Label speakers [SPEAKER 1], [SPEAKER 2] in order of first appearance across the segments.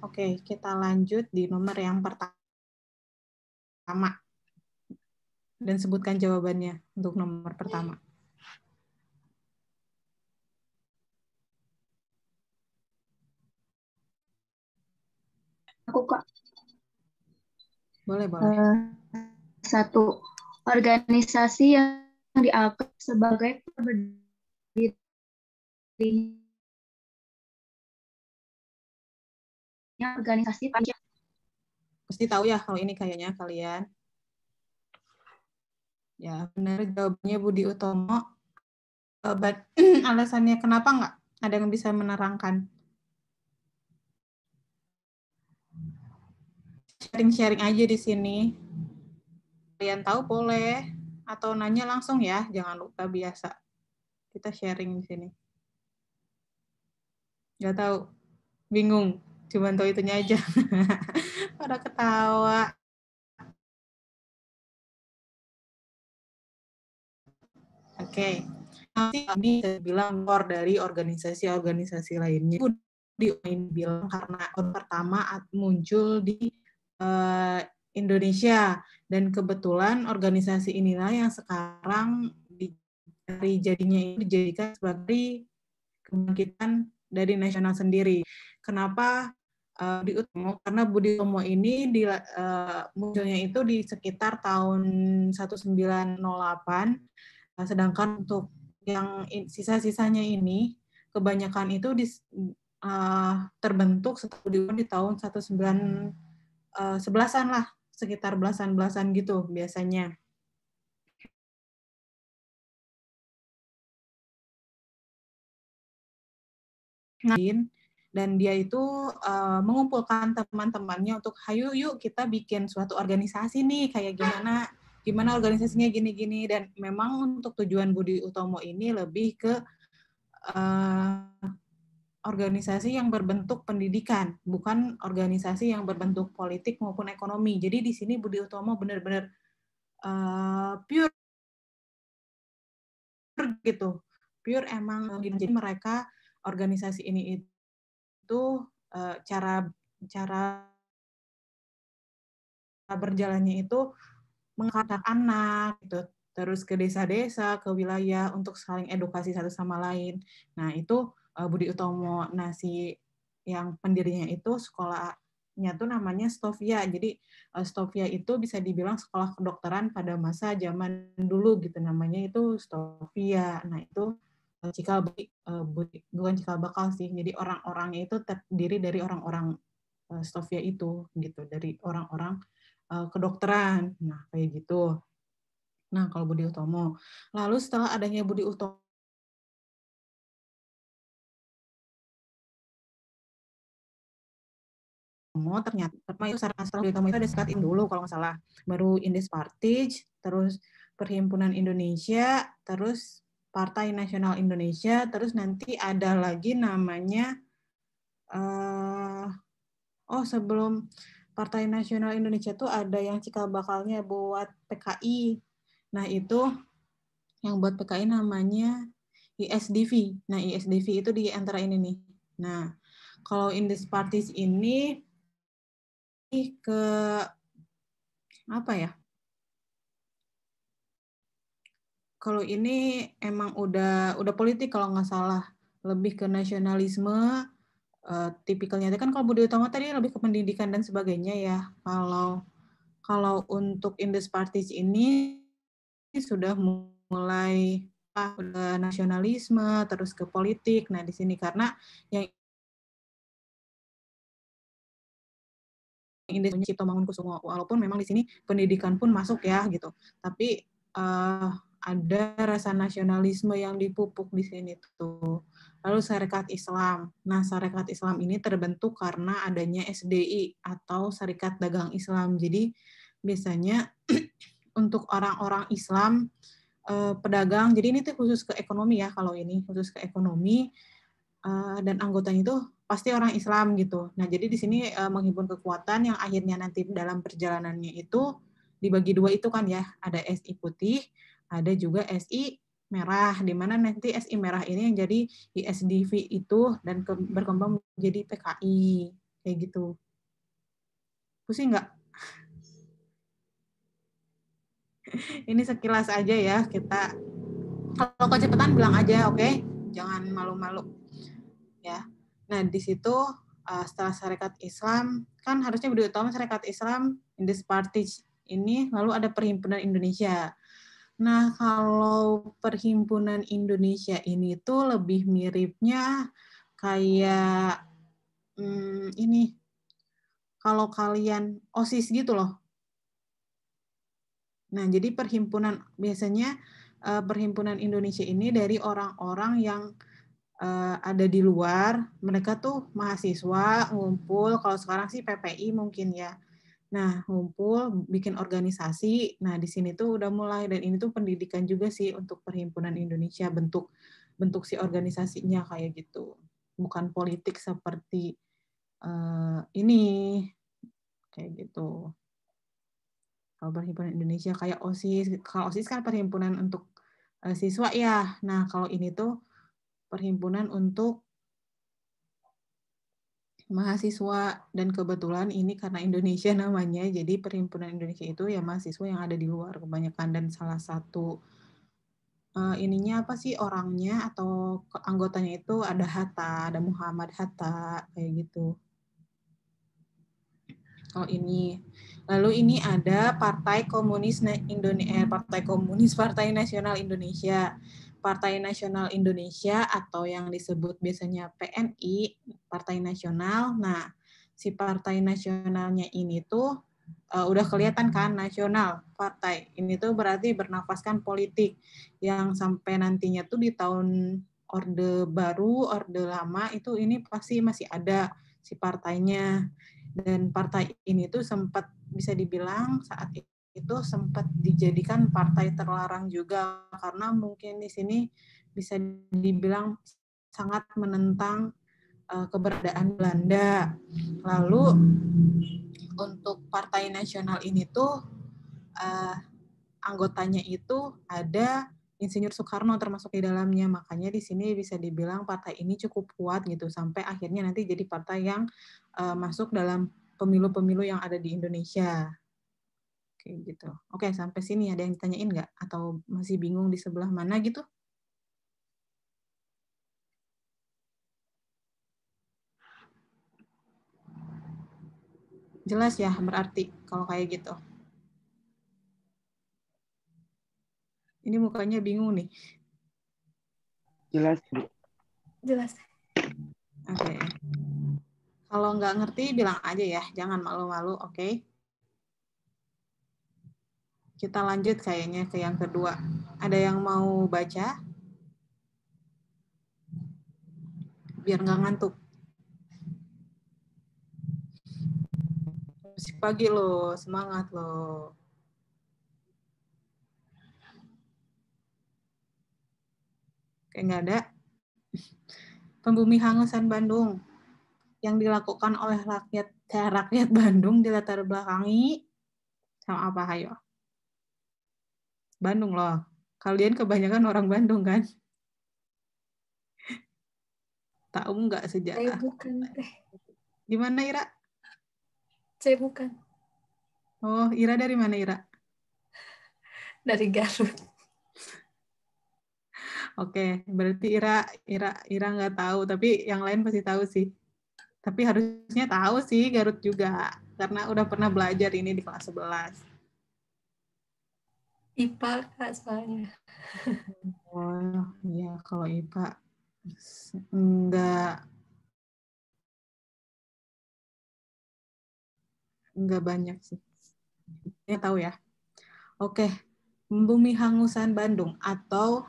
[SPEAKER 1] Oke, kita lanjut di nomor yang pertama. Dan sebutkan jawabannya untuk nomor pertama.
[SPEAKER 2] Aku, Kak.
[SPEAKER 1] Boleh, boleh.
[SPEAKER 2] Satu, organisasi yang dianggap sebagai berdirinya organisasi Pancasila.
[SPEAKER 1] Pasti tahu ya kalau ini kayaknya kalian. Ya, benar jawabannya Budi Utomo. Alasannya kenapa nggak? Ada yang bisa menerangkan? Sharing-sharing aja di sini. Kalian tahu boleh, atau nanya langsung ya, jangan lupa biasa. Kita sharing di sini. Nggak tahu, bingung, cuma tahu itunya aja. Pada ketawa. Oke. Nanti kami bilang keluar dari organisasi-organisasi lainnya. Dibilang karena pertama muncul di Indonesia, dan kebetulan organisasi inilah yang sekarang dari jadinya itu dijadikan sebagai kebangkitan dari nasional sendiri. Kenapa Budi Utomo? Karena Budi Utomo ini munculnya itu di sekitar tahun 1908, sedangkan untuk yang sisa-sisanya ini kebanyakan itu terbentuk setelah di tahun 1911-an lah, sekitar belasan gitu biasanya. Dan dia itu mengumpulkan teman-temannya untuk hayu yuk kita bikin suatu organisasi nih, kayak gimana organisasinya gini-gini. Dan memang untuk tujuan Budi Utomo ini lebih ke organisasi yang berbentuk pendidikan, bukan organisasi yang berbentuk politik maupun ekonomi. Jadi di sini Budi Utomo benar-benar pure gitu, pure emang. Jadi mereka organisasi ini itu cara berjalannya itu mengangkat anak gitu, terus ke desa-desa, ke wilayah untuk saling edukasi satu sama lain. Nah, itu Budi Utomo. Nah, yang pendirinya itu sekolahnya tuh namanya Stovia. Jadi Stovia itu bisa dibilang sekolah kedokteran pada masa zaman dulu gitu, namanya itu Stovia. Nah, itu cikal bukan cikal bakal sih. Jadi orang-orangnya itu terdiri dari orang-orang Stovia itu gitu, dari orang-orang kedokteran. Nah, kayak gitu. Nah, kalau Budi Utomo. Lalu setelah adanya Budi Utomo, ternyata setelah Budi Utomo itu ada Sekat dulu kalau nggak salah. Baru Indes Partage, terus Perhimpunan Indonesia, terus Partai Nasional Indonesia, terus nanti ada lagi namanya sebelum Partai Nasional Indonesia tuh ada yang cikal bakalnya buat PKI. Nah, itu yang buat PKI namanya ISDV. Nah, ISDV itu di antara ini nih. Nah, kalau Indes Parties ini ke apa ya? Kalau ini emang udah politik kalau nggak salah, lebih ke nasionalisme. Tipikalnya kan kalau Budi Utomo tadi lebih ke pendidikan dan sebagainya ya. Kalau untuk Indes Parties ini sudah mulai udah nasionalisme terus ke politik. Nah, di sini karena yang Indonesia Cipto Mangunkusumo, walaupun memang di sini pendidikan pun masuk ya gitu, tapi ada rasa nasionalisme yang dipupuk di sini tuh. Lalu Sarekat Islam. Nah, Sarekat Islam ini terbentuk karena adanya SDI atau Serikat Dagang Islam. Jadi biasanya untuk orang-orang Islam pedagang, jadi ini tuh khusus ke ekonomi ya, kalau ini khusus ke ekonomi, dan anggotanya itu pasti orang Islam gitu. Nah, jadi di sini menghimpun kekuatan yang akhirnya nanti dalam perjalanannya itu dibagi dua itu kan ya, ada SI putih, ada juga SI merah, di mana nanti SI merah ini yang jadi ISDV itu dan berkembang menjadi PKI kayak gitu. Pusing nggak? Ini sekilas aja ya, kita kalau kecepatan bilang aja, oke? Jangan malu-malu ya. Nah, di situ setelah Sarekat Islam, kan harusnya berdiri utama Sarekat Islam, Indus Party ini, lalu ada Perhimpunan Indonesia. Nah, kalau Perhimpunan Indonesia ini tuh lebih miripnya kayak ini, kalau kalian OSIS gitu loh. Nah, jadi perhimpunan biasanya Perhimpunan Indonesia ini dari orang-orang yang ada di luar, mereka tuh mahasiswa ngumpul, kalau sekarang sih PPI mungkin ya. Nah, ngumpul bikin organisasi. Nah, di sini tuh udah mulai, dan ini tuh pendidikan juga sih untuk Perhimpunan Indonesia, bentuk si organisasinya kayak gitu. Bukan politik seperti ini kayak gitu. Kalau Perhimpunan Indonesia kayak OSIS, kalau OSIS kan perhimpunan untuk siswa ya. Nah, kalau ini tuh perhimpunan untuk mahasiswa, dan kebetulan ini karena Indonesia namanya, jadi Perhimpunan Indonesia itu ya mahasiswa yang ada di luar kebanyakan, dan salah satu ininya apa sih orangnya atau anggotanya itu ada Hatta, ada Muhammad Hatta kayak gitu. Oh ini, lalu ini ada Partai Komunis Indonesia, Partai Nasional Indonesia. Partai Nasional Indonesia atau yang disebut biasanya PNI, Partai Nasional. Nah, si Partai Nasionalnya ini tuh udah kelihatan kan, nasional partai. Ini tuh berarti bernafaskan politik yang sampai nantinya tuh di tahun Orde Baru, Orde Lama itu ini pasti masih ada si partainya. Dan partai ini tuh sempat bisa dibilang saat itu sempat dijadikan partai terlarang juga, karena mungkin di sini bisa dibilang sangat menentang keberadaan Belanda. Lalu untuk Partai Nasional ini tuh anggotanya itu ada Insinyur Soekarno termasuk di dalamnya, makanya di sini bisa dibilang partai ini cukup kuat gitu, sampai akhirnya nanti jadi partai yang masuk dalam pemilu-pemilu yang ada di Indonesia. Kayak gitu. Oke, sampai sini ada yang ditanyain nggak? Atau masih bingung di sebelah mana gitu? Jelas ya berarti kalau kayak gitu. Ini mukanya bingung nih.
[SPEAKER 3] Jelas, Bu.
[SPEAKER 2] Jelas.
[SPEAKER 1] Oke. Kalau nggak ngerti bilang aja ya, jangan malu-malu, oke? Kita lanjut kayaknya ke yang kedua. Ada yang mau baca? Biar nggak ngantuk. Masih pagi loh, semangat loh. Kayak nggak ada. Pembumi hangusan Bandung yang dilakukan oleh rakyat Bandung di latar belakangi sama apa, hayo? Bandung loh. Kalian kebanyakan orang Bandung kan? Tahu nggak sejarah?
[SPEAKER 2] Saya bukan teh.
[SPEAKER 1] Gimana Ira?
[SPEAKER 2] Saya bukan.
[SPEAKER 1] Oh, Ira dari mana Ira?
[SPEAKER 2] Dari Garut.
[SPEAKER 1] Oke, berarti Ira nggak tahu, tapi yang lain pasti tahu sih. Tapi harusnya tahu sih Garut juga, karena udah pernah belajar ini di kelas 11.
[SPEAKER 2] IPA Kak soalnya.
[SPEAKER 1] Oh, iya kalau IPA enggak banyak sih. Ya tahu ya. Oke, Bumi Hangusan Bandung, atau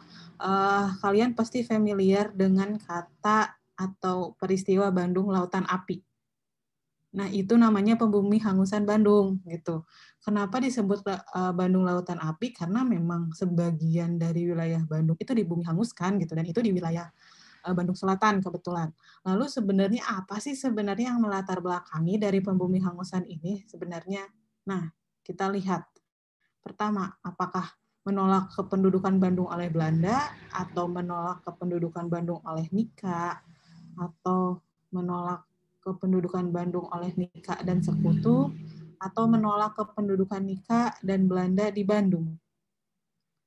[SPEAKER 1] kalian pasti familiar dengan kata atau peristiwa Bandung Lautan Api. Nah, itu namanya Pembumi Hangusan Bandung gitu. Kenapa disebut Bandung Lautan Api? Karena memang sebagian dari wilayah Bandung itu dibumi hanguskan gitu, dan itu di wilayah Bandung Selatan kebetulan. Lalu sebenarnya apa sih sebenarnya yang melatar belakangi dari pembumi hangusan ini sebenarnya? Nah, kita lihat. Pertama, apakah menolak kependudukan Bandung oleh Belanda, atau menolak kependudukan Bandung oleh Nika, atau menolak kependudukan Bandung oleh Nika dan sekutu, atau menolak kependudukan Nika dan Belanda di Bandung?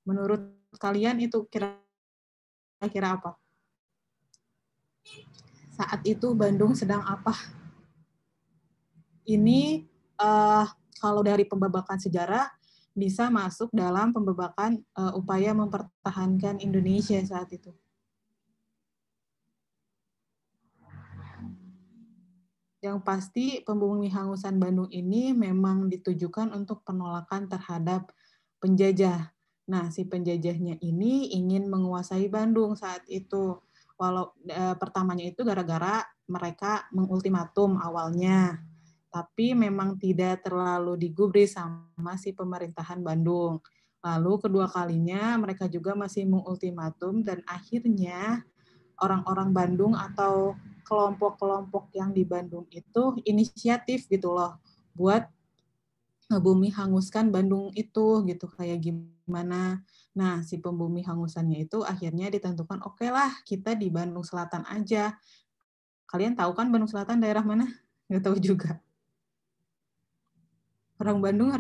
[SPEAKER 1] Menurut kalian itu kira-kira apa? Saat itu Bandung sedang apa? Ini kalau dari pembabakan sejarah bisa masuk dalam pembabakan upaya mempertahankan Indonesia saat itu. Yang pasti pembumi hangusan Bandung ini memang ditujukan untuk penolakan terhadap penjajah. Nah, si penjajahnya ini ingin menguasai Bandung saat itu. Walau pertamanya itu gara-gara mereka mengultimatum awalnya, tapi memang tidak terlalu digubris sama si pemerintahan Bandung. Lalu kedua kalinya mereka juga masih mengultimatum dan akhirnya orang-orang Bandung atau kelompok-kelompok yang di Bandung itu inisiatif gitu loh buat ngebumi hanguskan Bandung itu gitu kayak gimana. Nah, si pembumi hangusannya itu akhirnya ditentukan oke lah kita di Bandung Selatan aja. Kalian tahu kan Bandung Selatan daerah mana? Nggak tahu juga. Orang Bandung.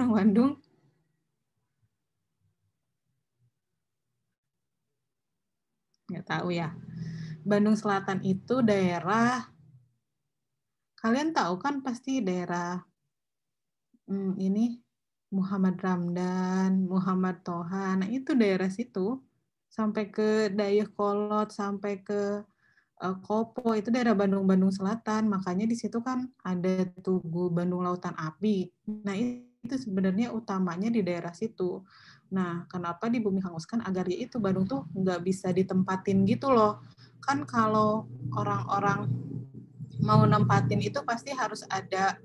[SPEAKER 1] Nggak tahu ya. Bandung Selatan itu daerah, kalian tahu kan pasti daerah ini Muhammad Ramdan, Muhammad Toha, nah itu daerah situ. Sampai ke Dayakolot, sampai ke Kopo, itu daerah Bandung Selatan. Makanya di situ kan ada Tugu Bandung Lautan Api. Nah itu sebenarnya utamanya di daerah situ. Nah kenapa di bumi hanguskan agar ya itu Bandung tuh nggak bisa ditempatin gitu loh. Kan kalau orang-orang mau nempatin itu pasti harus ada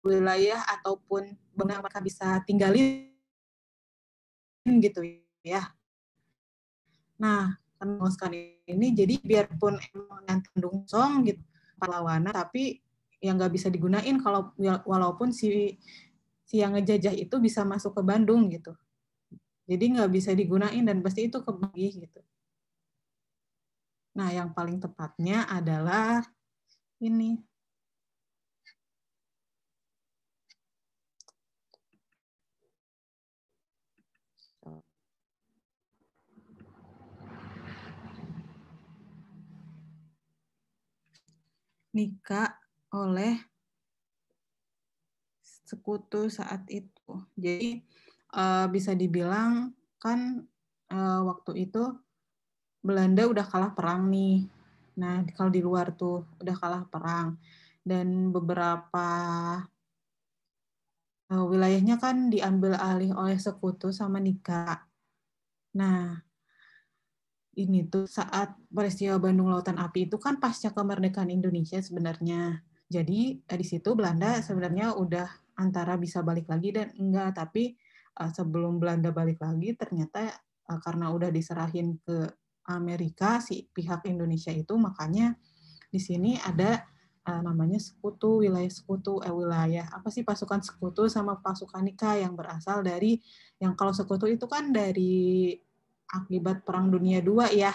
[SPEAKER 1] wilayah ataupun benar mereka bisa tinggalin gitu ya. Nah, kan ini jadi biarpun emang yang Bandung Song gitu perlawanan, tapi yang nggak bisa digunain kalau walaupun si yang ngejajah itu bisa masuk ke Bandung gitu. Jadi nggak bisa digunain dan pasti itu kebagi gitu. Nah, yang paling tepatnya adalah ini. Nikah oleh sekutu saat itu. Jadi bisa dibilang kan waktu itu Belanda udah kalah perang nih. Nah, kalau di luar tuh udah kalah perang. Dan beberapa wilayahnya kan diambil alih oleh sekutu sama Nika. Nah, ini tuh saat peristiwa Bandung Lautan Api itu kan pasca kemerdekaan Indonesia sebenarnya. Jadi di situ Belanda sebenarnya udah antara bisa balik lagi dan enggak. Tapi sebelum Belanda balik lagi ternyata karena udah diserahin ke Amerika si pihak Indonesia itu, makanya di sini ada namanya sekutu, wilayah apa sih pasukan sekutu sama pasukan Nika yang berasal dari yang kalau sekutu itu kan dari akibat Perang Dunia II ya.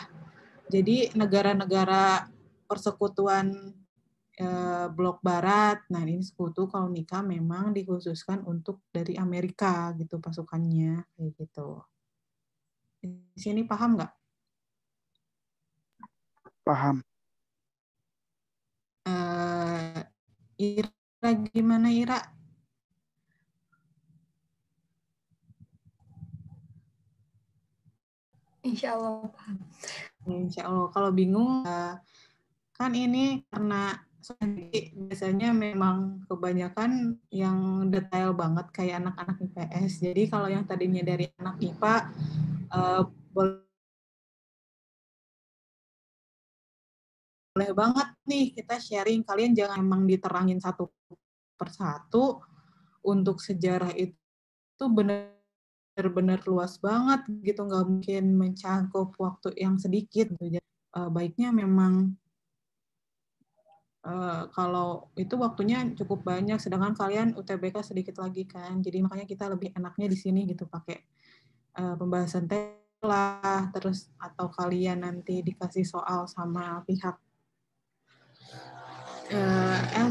[SPEAKER 1] Jadi negara-negara persekutuan blok barat. Nah, ini sekutu kalau Nika memang dikhususkan untuk dari Amerika gitu pasukannya kayak gitu. Di sini paham nggak?
[SPEAKER 3] Paham.
[SPEAKER 1] Ira gimana Ira?
[SPEAKER 2] Insya Allah paham.
[SPEAKER 1] Insya Allah. Kalau bingung, kan ini karena biasanya memang kebanyakan yang detail banget kayak anak-anak IPS. Jadi kalau yang tadinya dari anak IPA, boleh banget nih kita sharing. Kalian jangan emang diterangin satu persatu. Untuk sejarah itu benar-benar luas banget gitu, nggak mungkin mencangkup waktu yang sedikit. Jadi, baiknya memang kalau itu waktunya cukup banyak, sedangkan kalian UTBK sedikit lagi kan, jadi makanya kita lebih enaknya di sini gitu pakai pembahasan lah, terus atau kalian nanti dikasih soal sama pihak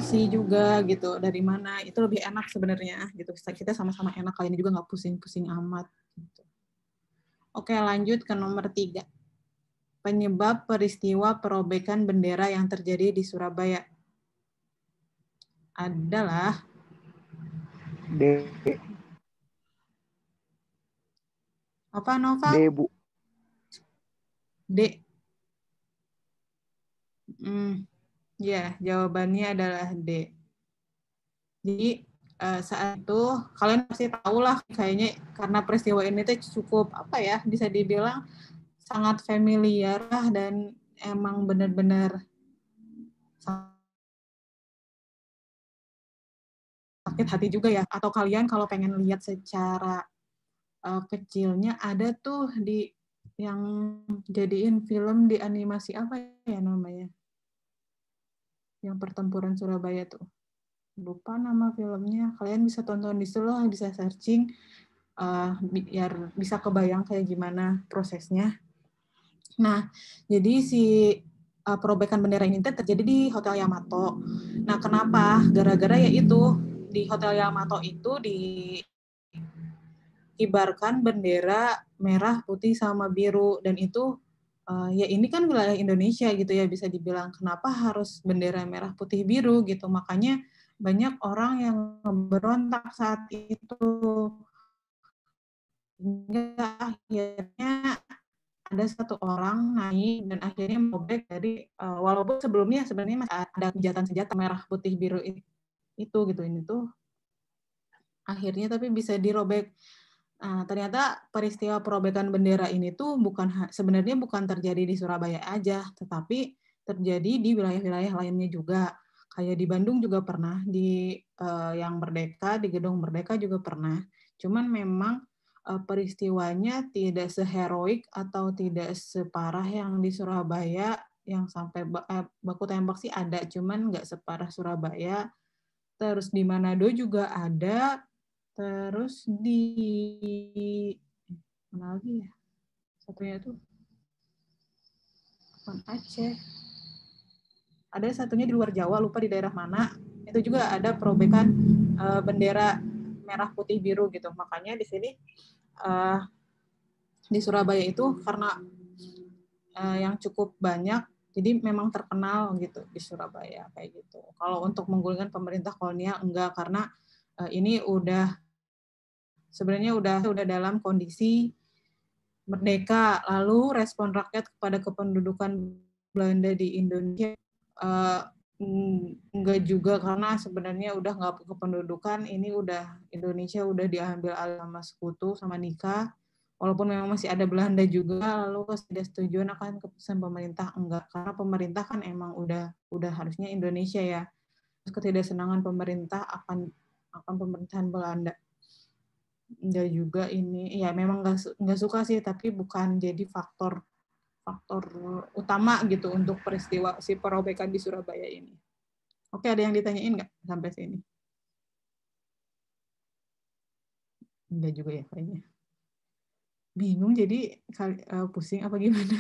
[SPEAKER 1] diskusi juga gitu, dari mana itu lebih enak sebenarnya gitu, kita sama-sama enak, kalian juga nggak pusing-pusing amat gitu. Oke, lanjut ke nomor 3. Penyebab peristiwa perobekan bendera yang terjadi di Surabaya adalah
[SPEAKER 3] D.
[SPEAKER 1] apa, Nova?
[SPEAKER 3] D, Bu.
[SPEAKER 1] D. Ya, jawabannya adalah D. Jadi saat itu kalian pasti tahu lah, kayaknya karena peristiwa ini tuh cukup apa ya, bisa dibilang sangat familiar lah, dan emang benar-benar sakit hati juga ya. Atau kalian kalau pengen lihat secara kecilnya, ada tuh di yang jadiin film di animasi apa ya namanya, yang pertempuran Surabaya tuh, lupa nama filmnya. Kalian bisa tonton di situ loh, bisa searching biar bisa kebayang kayak gimana prosesnya. Nah, jadi si perobekan bendera ini terjadi di Hotel Yamato. Nah, kenapa? Gara-gara ya itu, di Hotel Yamato itu dikibarkan bendera merah, putih, sama biru, dan itu ya ini kan wilayah Indonesia gitu ya, bisa dibilang kenapa harus bendera merah, putih, biru gitu. Makanya banyak orang yang berontak saat itu. Hingga akhirnya ada satu orang naik dan akhirnya merobek dari walaupun sebelumnya sebenarnya masih ada kejahatan senjata merah, putih, biru itu gitu, ini tuh akhirnya tapi bisa dirobek. Ternyata peristiwa perobekan bendera ini tuh sebenarnya bukan terjadi di Surabaya aja, tetapi terjadi di wilayah-wilayah lainnya juga. Kayak di Bandung juga pernah, di yang Merdeka, di Gedung Merdeka juga pernah. Cuman memang peristiwanya tidak seheroik atau tidak separah yang di Surabaya, yang sampai baku tembak sih ada, cuman nggak separah Surabaya. Terus di Manado juga ada, terus di mana lagi ya? Satunya tuh bukan Aceh. Ada satunya di luar Jawa, lupa di daerah mana. Itu juga ada perobekan bendera merah, putih, biru gitu. Makanya di sini di Surabaya itu karena yang cukup banyak, jadi memang terkenal gitu di Surabaya kayak gitu. Kalau untuk menggulingkan pemerintah kolonial enggak, karena ini sebenarnya udah dalam kondisi merdeka. Lalu respon rakyat kepada kependudukan Belanda di Indonesia enggak juga, karena sebenarnya udah nggak kependudukan, ini udah Indonesia udah diambil alih sama sekutu, sama nikah. Walaupun memang masih ada Belanda juga, lalu ketidaksetujuan akan keputusan pemerintah enggak, karena pemerintah kan emang udah harusnya Indonesia ya. Terus ketidaksenangan pemerintah akan pemerintahan Belanda. Enggak juga ini, ya memang enggak suka sih, tapi bukan jadi faktor utama gitu untuk peristiwa si perobekan di Surabaya ini. Oke, ada yang ditanyain nggak sampai sini? Enggak juga ya kayaknya. Bingung jadi pusing apa gimana?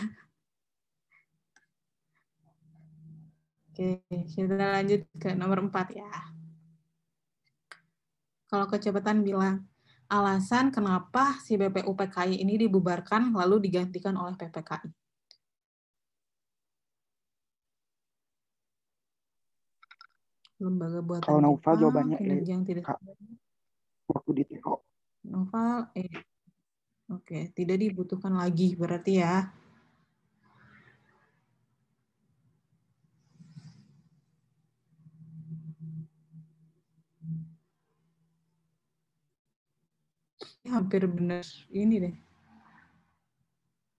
[SPEAKER 1] Oke, kita lanjut ke nomor 4 ya. Kalau kecepatan bilang, alasan kenapa si BPUPKI ini dibubarkan lalu digantikan oleh PPKI. Lembaga buatan
[SPEAKER 3] Kalau Nova
[SPEAKER 1] Jepang,
[SPEAKER 3] jawabannya
[SPEAKER 1] kinerja yang tidak
[SPEAKER 3] Kak. Waktu di TO.
[SPEAKER 1] Nova, Oke, tidak dibutuhkan lagi berarti ya. Hampir benar ini deh.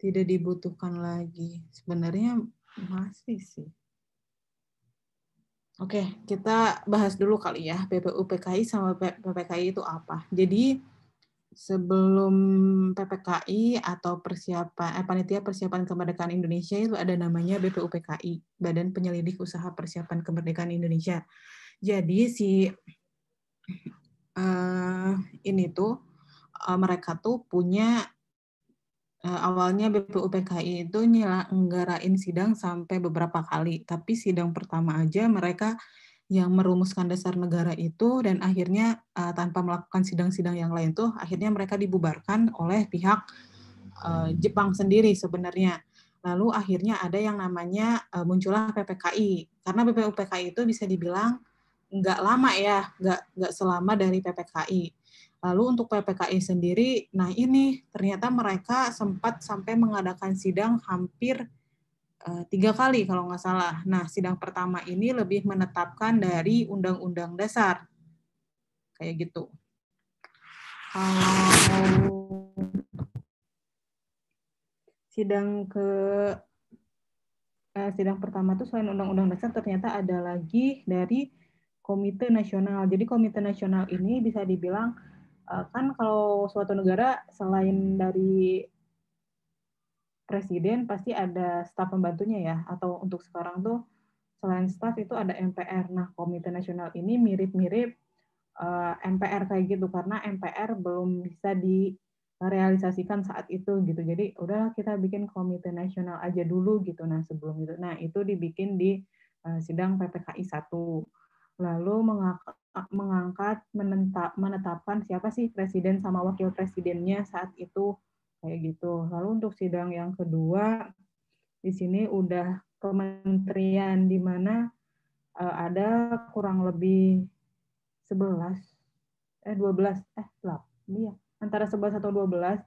[SPEAKER 1] Tidak dibutuhkan lagi. Sebenarnya masih sih. Oke, kita bahas dulu kali ya, BPUPKI sama PPKI itu apa. Jadi sebelum PPKI atau panitia persiapan kemerdekaan Indonesia itu ada namanya BPUPKI, Badan Penyelidik Usaha Persiapan Kemerdekaan Indonesia. Jadi ini tuh mereka tuh punya awalnya BPUPKI itu nyelenggarain sidang sampai beberapa kali, tapi sidang pertama aja mereka yang merumuskan dasar negara itu, dan akhirnya tanpa melakukan sidang-sidang yang lain tuh akhirnya mereka dibubarkan oleh pihak Jepang sendiri sebenarnya. Lalu akhirnya ada yang namanya muncullah PPKI, karena PPKI itu bisa dibilang nggak lama ya, nggak selama dari PPKI. Lalu untuk PPKI sendiri, nah ini ternyata mereka sempat sampai mengadakan sidang hampir 3 kali kalau nggak salah. Nah, sidang pertama ini lebih menetapkan dari Undang-Undang Dasar. Kayak gitu. Kalau sidang pertama itu selain Undang-Undang Dasar ternyata ada lagi dari Komite Nasional. Jadi Komite Nasional ini bisa dibilang kan kalau suatu negara selain dari presiden pasti ada staf pembantunya ya, atau untuk sekarang tuh selain staf itu ada MPR. Nah, Komite Nasional ini mirip-mirip MPR kayak gitu, karena MPR belum bisa direalisasikan saat itu gitu. Jadi udah kita bikin Komite Nasional aja dulu gitu. Nah, sebelum itu. Nah, itu dibikin di sidang PPKI 1. Lalu mengangkat menetapkan siapa sih presiden sama wakil presidennya saat itu kayak gitu. Lalu untuk sidang yang kedua di sini udah kementerian di mana ada kurang lebih 11 12 iya antara 11 atau 12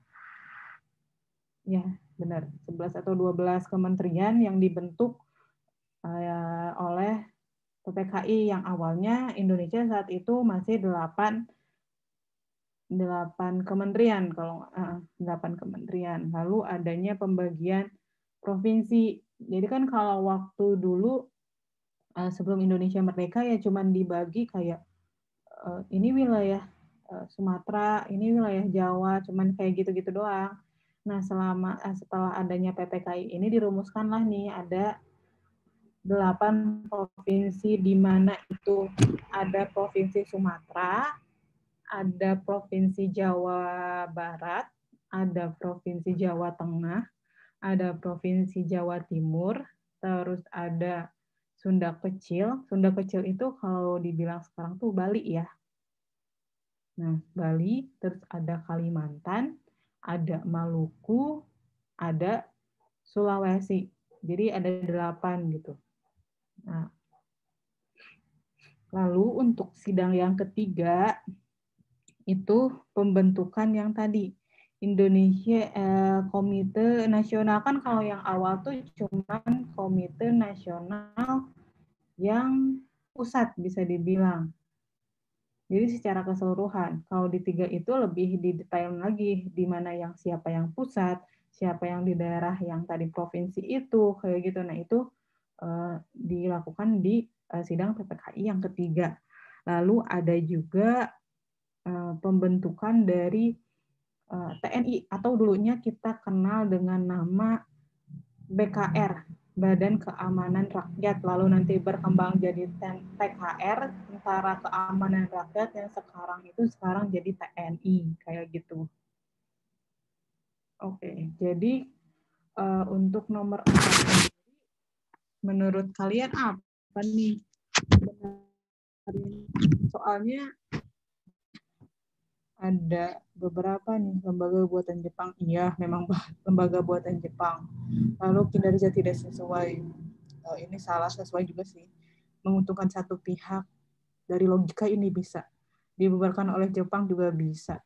[SPEAKER 1] ya benar 11 atau 12 kementerian yang dibentuk oleh PPKI yang awalnya Indonesia saat itu masih 8 kementerian kalau 8 kementerian. Lalu adanya pembagian provinsi. Jadi kan kalau waktu dulu sebelum Indonesia merdeka ya cuman dibagi kayak ini wilayah Sumatera, ini wilayah Jawa, cuman kayak gitu-gitu doang. Nah, setelah adanya PPKI ini dirumuskanlah nih ada 8 provinsi di mana itu ada Provinsi Sumatera, ada Provinsi Jawa Barat, ada Provinsi Jawa Tengah, ada Provinsi Jawa Timur, terus ada Sunda Kecil. Sunda Kecil itu kalau dibilang sekarang tuh Bali ya. Nah, Bali, terus ada Kalimantan, ada Maluku, ada Sulawesi. Jadi ada 8 gitu. Nah, lalu untuk sidang yang ketiga, itu pembentukan yang tadi. Indonesia Komite Nasional, kan kalau yang awal tuh cuman Komite Nasional yang pusat bisa dibilang. Jadi secara keseluruhan, kalau di 3 itu lebih didetail lagi, di mana yang siapa yang pusat, siapa yang di daerah yang tadi provinsi itu, kayak gitu. Nah itu dilakukan di sidang PPKI yang ketiga. Lalu ada juga pembentukan dari TNI, atau dulunya kita kenal dengan nama BKR, Badan Keamanan Rakyat, lalu nanti berkembang jadi TKR, Tentara Keamanan Rakyat, yang sekarang jadi TNI kayak gitu. Oke, jadi untuk nomor 4 sendiri, menurut kalian apa nih? Soalnya ada beberapa nih lembaga buatan Jepang, iya memang lembaga buatan Jepang. Lalu kinerja tidak sesuai. Ini salah sesuai juga sih. Menguntungkan satu pihak, dari logika ini bisa. Dibubarkan oleh Jepang juga bisa.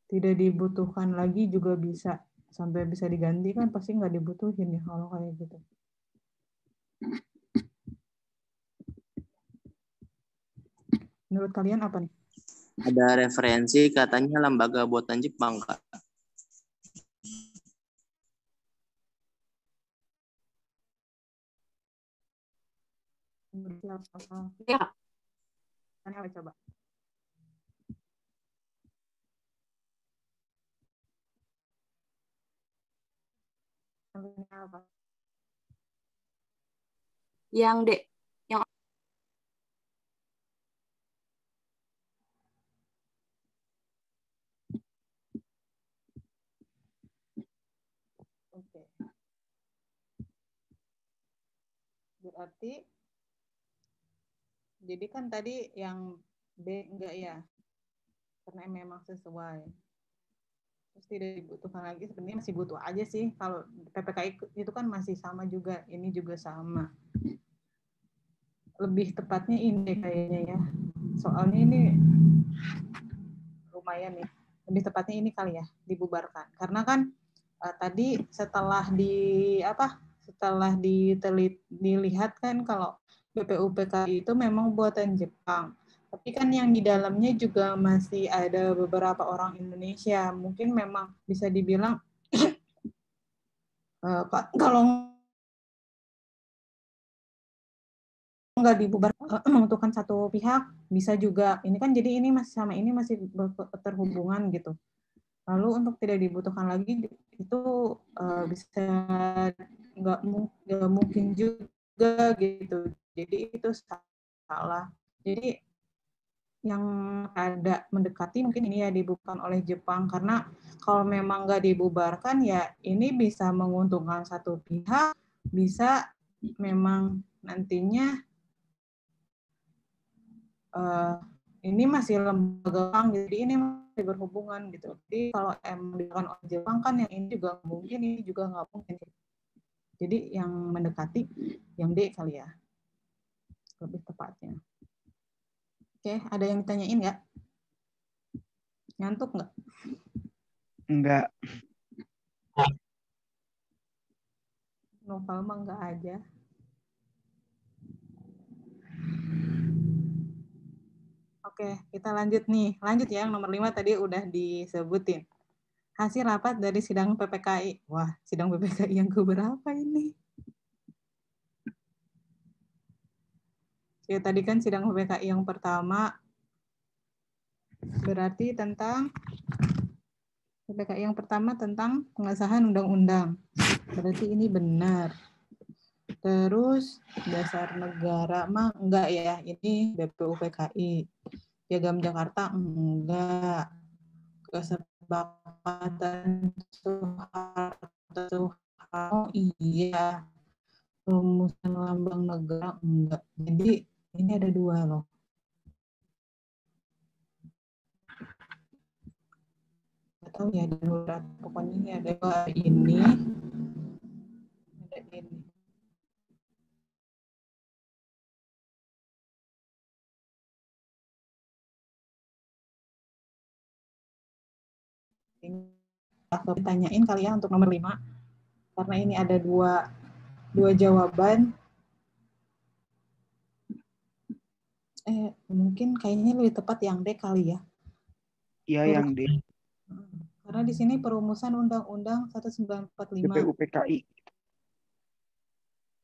[SPEAKER 1] Tidak dibutuhkan lagi juga bisa. Sampai bisa diganti kan pasti nggak dibutuhin ya kalau kayak gitu. Menurut kalian apa nih?
[SPEAKER 4] Ada referensi katanya lembaga buatan Jepang, Kak.
[SPEAKER 1] Ya. Mana coba? Apa?
[SPEAKER 5] Yang D. Yang
[SPEAKER 1] Oke. Berarti Jadi kan tadi yang B enggak ya, karena memang sesuai. Terus tidak dibutuhkan lagi, sebenarnya masih butuh aja sih. Kalau PPKI itu kan masih sama juga, ini juga sama. Lebih tepatnya ini kayaknya ya. Soalnya ini lumayan nih. Lebih tepatnya ini kali ya, dibubarkan. Karena kan tadi setelah dilihat kan kalau BPUPKI itu memang buatan Jepang. Tapi kan yang di dalamnya juga masih ada beberapa orang Indonesia. Mungkin memang bisa dibilang kalau nggak dibubar menguntungkan satu pihak, bisa juga. Ini kan jadi ini masih sama ini masih terhubungan gitu. Lalu untuk tidak dibutuhkan lagi itu bisa nggak mungkin juga gitu. Jadi itu salah. Jadi yang ada mendekati mungkin ini ya dibubarkan oleh Jepang, karena kalau memang nggak dibubarkan ya ini bisa menguntungkan satu pihak, bisa memang nantinya ini masih lembaga Jepang, jadi ini masih berhubungan gitu. Jadi kalau emang dilakukan oleh Jepang kan yang ini juga mungkin, ini juga nggak mungkin. Jadi yang mendekati yang D kali ya, lebih tepatnya. Oke, ada yang ditanyain nggak? Ngantuk nggak?
[SPEAKER 3] Enggak.
[SPEAKER 1] Novel mah nggak aja. Oke, kita lanjut nih. Lanjut ya, yang nomor 5 tadi udah disebutin. Hasil rapat dari sidang PPKI. Wah, sidang PPKI yang keberapa ini? Ya, tadi kan sidang PPKI yang pertama. Berarti tentang PPKI yang pertama tentang pengesahan undang-undang. Berarti ini benar. Terus dasar negara mah enggak ya, ini BPUPKI. Piagam Jakarta enggak. Kesepakatan Soeharto iya. Rumusan lambang negara enggak. Jadi ini ada 2 loh. Nggak tahu ya darurat. Pokoknya ini ada 2 ini. Ada ini. Aku ditanyain kali ya untuk nomor 5. Karena ini ada dua jawaban. Mungkin kayaknya lebih tepat yang D kali ya.
[SPEAKER 3] Iya yang D.
[SPEAKER 1] Karena di sini perumusan Undang-Undang 1945.
[SPEAKER 3] BPUPKI.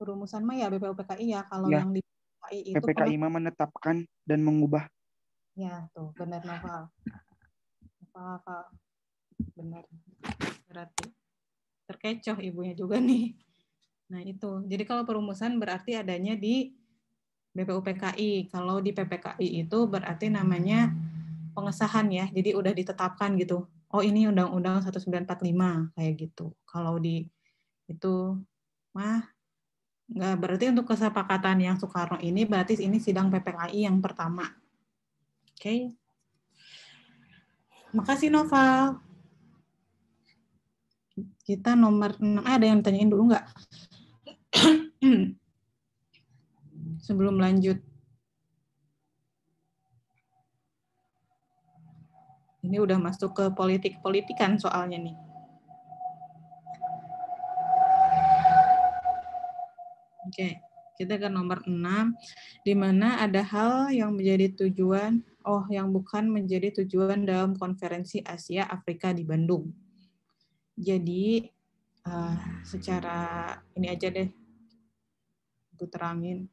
[SPEAKER 1] Perumusan mah ya BPUPKI ya. Kalau
[SPEAKER 3] Ya.
[SPEAKER 1] yang di PPKI itu
[SPEAKER 3] PPKI mah menetapkan dan mengubah.
[SPEAKER 1] Ya, tuh benar Noval. Noval. Benar. Berarti terkecoh ibunya juga nih. Nah, itu. Jadi kalau perumusan berarti adanya di BPUPKI. Kalau di PPKI itu berarti namanya pengesahan ya. Jadi udah ditetapkan gitu. Oh, ini Undang-Undang 1945 kayak gitu. Kalau di itu mah enggak, berarti untuk kesepakatan yang Soekarno ini berarti ini sidang PPKI yang pertama. Oke. Makasih Noval. Kita nomor 6. Ada yang ditanyain dulu nggak? Sebelum lanjut. Ini udah masuk ke politik-politikan soalnya nih. Oke, kita ke nomor 6, di mana ada hal yang menjadi tujuan, yang bukan menjadi tujuan dalam konferensi Asia Afrika di Bandung. Jadi, secara ini aja deh, aku terangin.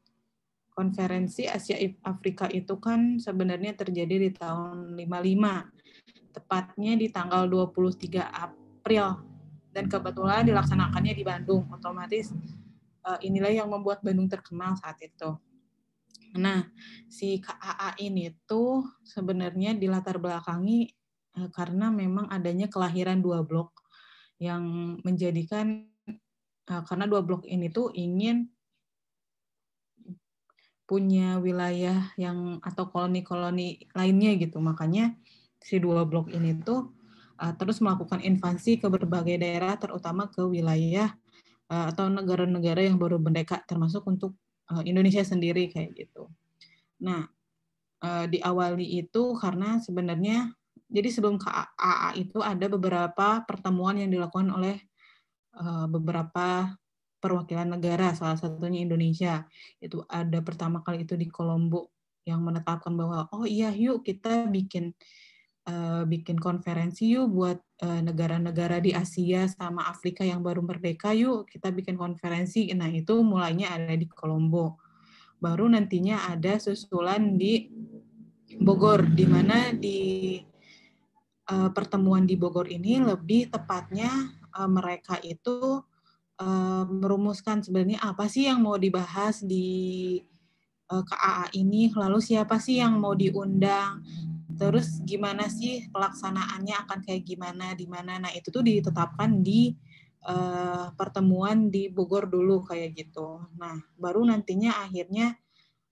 [SPEAKER 1] Konferensi Asia Afrika itu kan sebenarnya terjadi di tahun 55, tepatnya di tanggal 23 April, dan kebetulan dilaksanakannya di Bandung. Otomatis inilah yang membuat Bandung terkenal saat itu. Nah, si KAA ini tuh sebenarnya dilatar belakangi karena memang adanya kelahiran 2 blok yang menjadikan karena 2 blok ini tuh ingin punya wilayah yang atau koloni-koloni lainnya gitu. Makanya si dua blok ini tuh terus melakukan invasi ke berbagai daerah, terutama ke wilayah atau negara-negara yang baru merdeka, termasuk untuk Indonesia sendiri kayak gitu. Nah, diawali itu karena sebenarnya jadi sebelum KAA itu ada beberapa pertemuan yang dilakukan oleh beberapa perwakilan negara, salah satunya Indonesia. Itu ada pertama kali itu di Kolombo yang menetapkan bahwa oh iya yuk kita bikin konferensi yuk buat negara-negara di Asia sama Afrika yang baru merdeka, yuk kita bikin konferensi. Nah itu mulainya ada di Kolombo. Baru nantinya ada susulan di Bogor, di mana di pertemuan di Bogor ini lebih tepatnya mereka itu merumuskan sebenarnya apa sih yang mau dibahas di KAA ini, lalu siapa sih yang mau diundang, terus gimana sih pelaksanaannya akan kayak gimana, di mana. Nah itu tuh ditetapkan di pertemuan di Bogor dulu kayak gitu. Nah baru nantinya akhirnya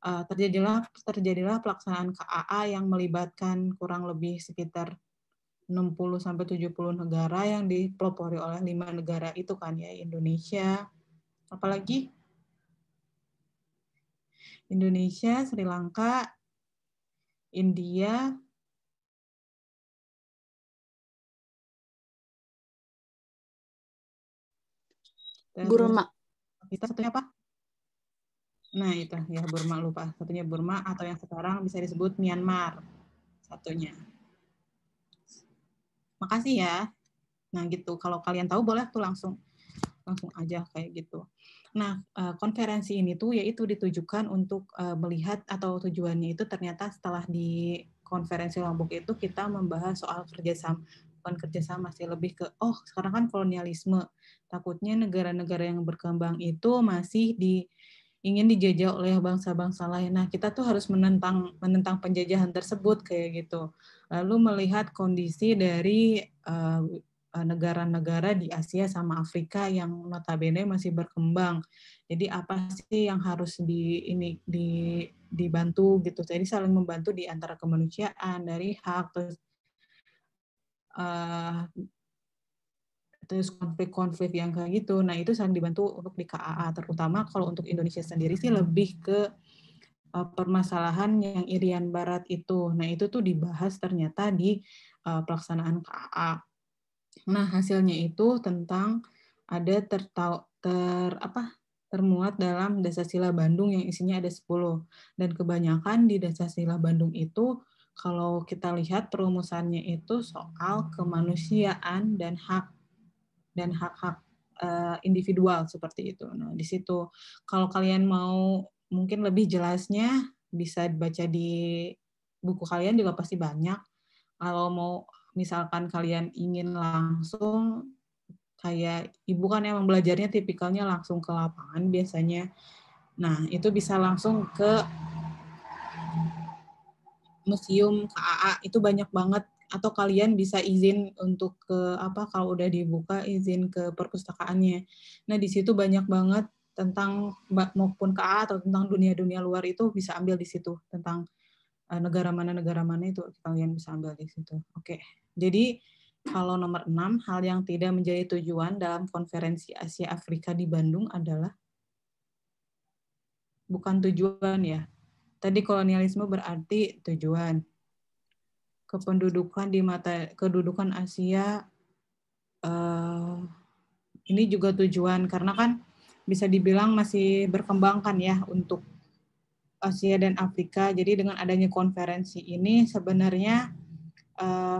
[SPEAKER 1] terjadilah pelaksanaan KAA yang melibatkan kurang lebih sekitar 60-70 negara yang dipelopori oleh 5 negara itu kan ya, Indonesia, apalagi Indonesia, Sri Lanka, India,
[SPEAKER 5] Burma.
[SPEAKER 1] kita satunya apa? Nah itu ya Burma, lupa satunya Burma, atau yang sekarang bisa disebut Myanmar satunya. Makasih ya. Nah gitu, kalau kalian tahu boleh tuh langsung aja kayak gitu. Nah, konferensi ini tuh yaitu ditujukan untuk melihat, atau tujuannya itu ternyata setelah di konferensi Lombok itu kita membahas soal kerjasama, bukan kerjasama sih, lebih ke sekarang kan kolonialisme, takutnya negara-negara yang berkembang itu masih ingin dijajah oleh bangsa-bangsa lain. Nah, kita tuh harus menentang penjajahan tersebut kayak gitu. Lalu melihat kondisi dari negara-negara di Asia sama Afrika yang notabene masih berkembang. Jadi apa sih yang harus dibantu gitu. Jadi saling membantu di antara kemanusiaan, dari hak, terus konflik-konflik yang kayak gitu. Nah, itu saling dibantu untuk di KAA, terutama kalau untuk Indonesia sendiri sih lebih ke permasalahan yang Irian Barat itu. Nah, itu tuh dibahas ternyata di pelaksanaan KAA. Nah, hasilnya itu tentang ada termuat dalam Dasar-Sila Bandung yang isinya ada 10. Dan kebanyakan di Dasar-Sila Bandung itu, kalau kita lihat perumusannya itu soal kemanusiaan dan hak-hak individual seperti itu. Nah, di situ kalau kalian mau mungkin lebih jelasnya bisa dibaca di buku kalian juga pasti banyak. Kalau mau misalkan kalian ingin langsung, kayak ibu kan emang belajarnya tipikalnya langsung ke lapangan biasanya. Nah, itu bisa langsung ke museum KAA, itu banyak banget. Atau kalian bisa izin untuk ke kalau udah dibuka izin ke perpustakaannya. Nah, di situ banyak banget tentang maupun KAA atau tentang dunia-dunia luar itu bisa ambil di situ, tentang negara mana itu kalian bisa ambil di situ. Oke. Jadi kalau nomor 6, hal yang tidak menjadi tujuan dalam konferensi Asia Afrika di Bandung adalah bukan tujuan ya. Tadi kolonialisme berarti tujuan. Kependudukan di mata kedudukan Asia ini juga tujuan, karena kan bisa dibilang masih berkembang kan ya untuk Asia dan Afrika. Jadi dengan adanya konferensi ini sebenarnya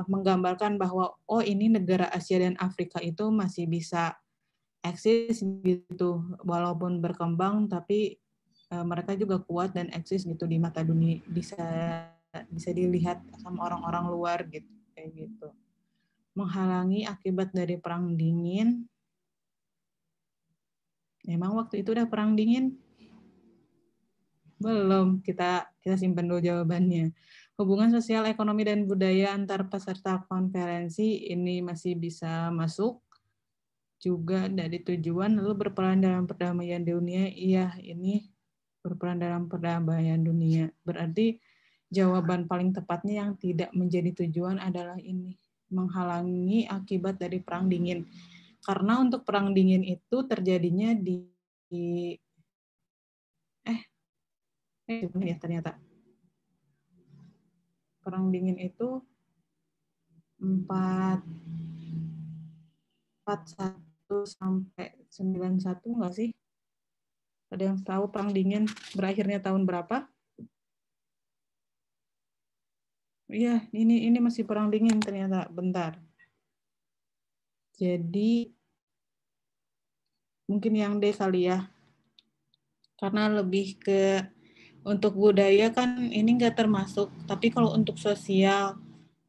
[SPEAKER 1] menggambarkan bahwa ini negara Asia dan Afrika itu masih bisa eksis gitu, walaupun berkembang tapi mereka juga kuat dan eksis gitu di mata dunia, bisa dilihat sama orang-orang luar gitu kayak gitu. Menghalangi akibat dari perang dingin. Emang waktu itu udah perang dingin? Belum, kita simpan dulu jawabannya. Hubungan sosial, ekonomi, dan budaya antar peserta konferensi ini masih bisa masuk juga dari tujuan, lalu berperan dalam perdamaian dunia. Iya, ini berperan dalam perdamaian dunia. Berarti jawaban paling tepatnya yang tidak menjadi tujuan adalah ini, menghalangi akibat dari perang dingin. Karena untuk perang dingin itu terjadinya ya ternyata perang dingin itu 41 sampai 91 nggak sih? Ada yang tahu perang dingin berakhirnya tahun berapa? Iya, ini masih perang dingin ternyata. Bentar. Jadi mungkin yang D kali ya. Karena lebih ke untuk budaya kan ini nggak termasuk, tapi kalau untuk sosial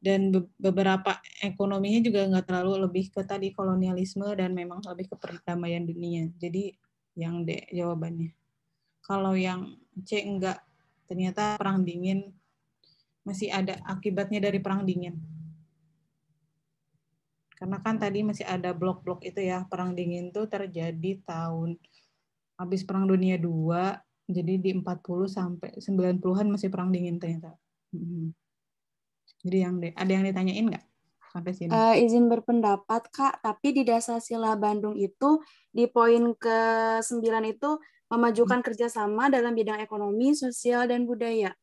[SPEAKER 1] dan beberapa ekonominya juga nggak terlalu, lebih ke tadi kolonialisme dan memang lebih ke perdamaian dunia. Jadi yang D jawabannya. Kalau yang C enggak, ternyata perang dingin masih ada akibatnya dari perang dingin. Karena kan tadi masih ada blok-blok itu ya, perang dingin itu terjadi tahun habis Perang Dunia II, jadi di 40 sampai 90-an masih perang dingin ternyata. Jadi ada yang ditanyain nggak sampai sini?
[SPEAKER 5] Izin berpendapat, Kak, tapi di Dasar-Sila Bandung itu di poin ke-9 itu memajukan kerjasama dalam bidang ekonomi, sosial, dan budaya.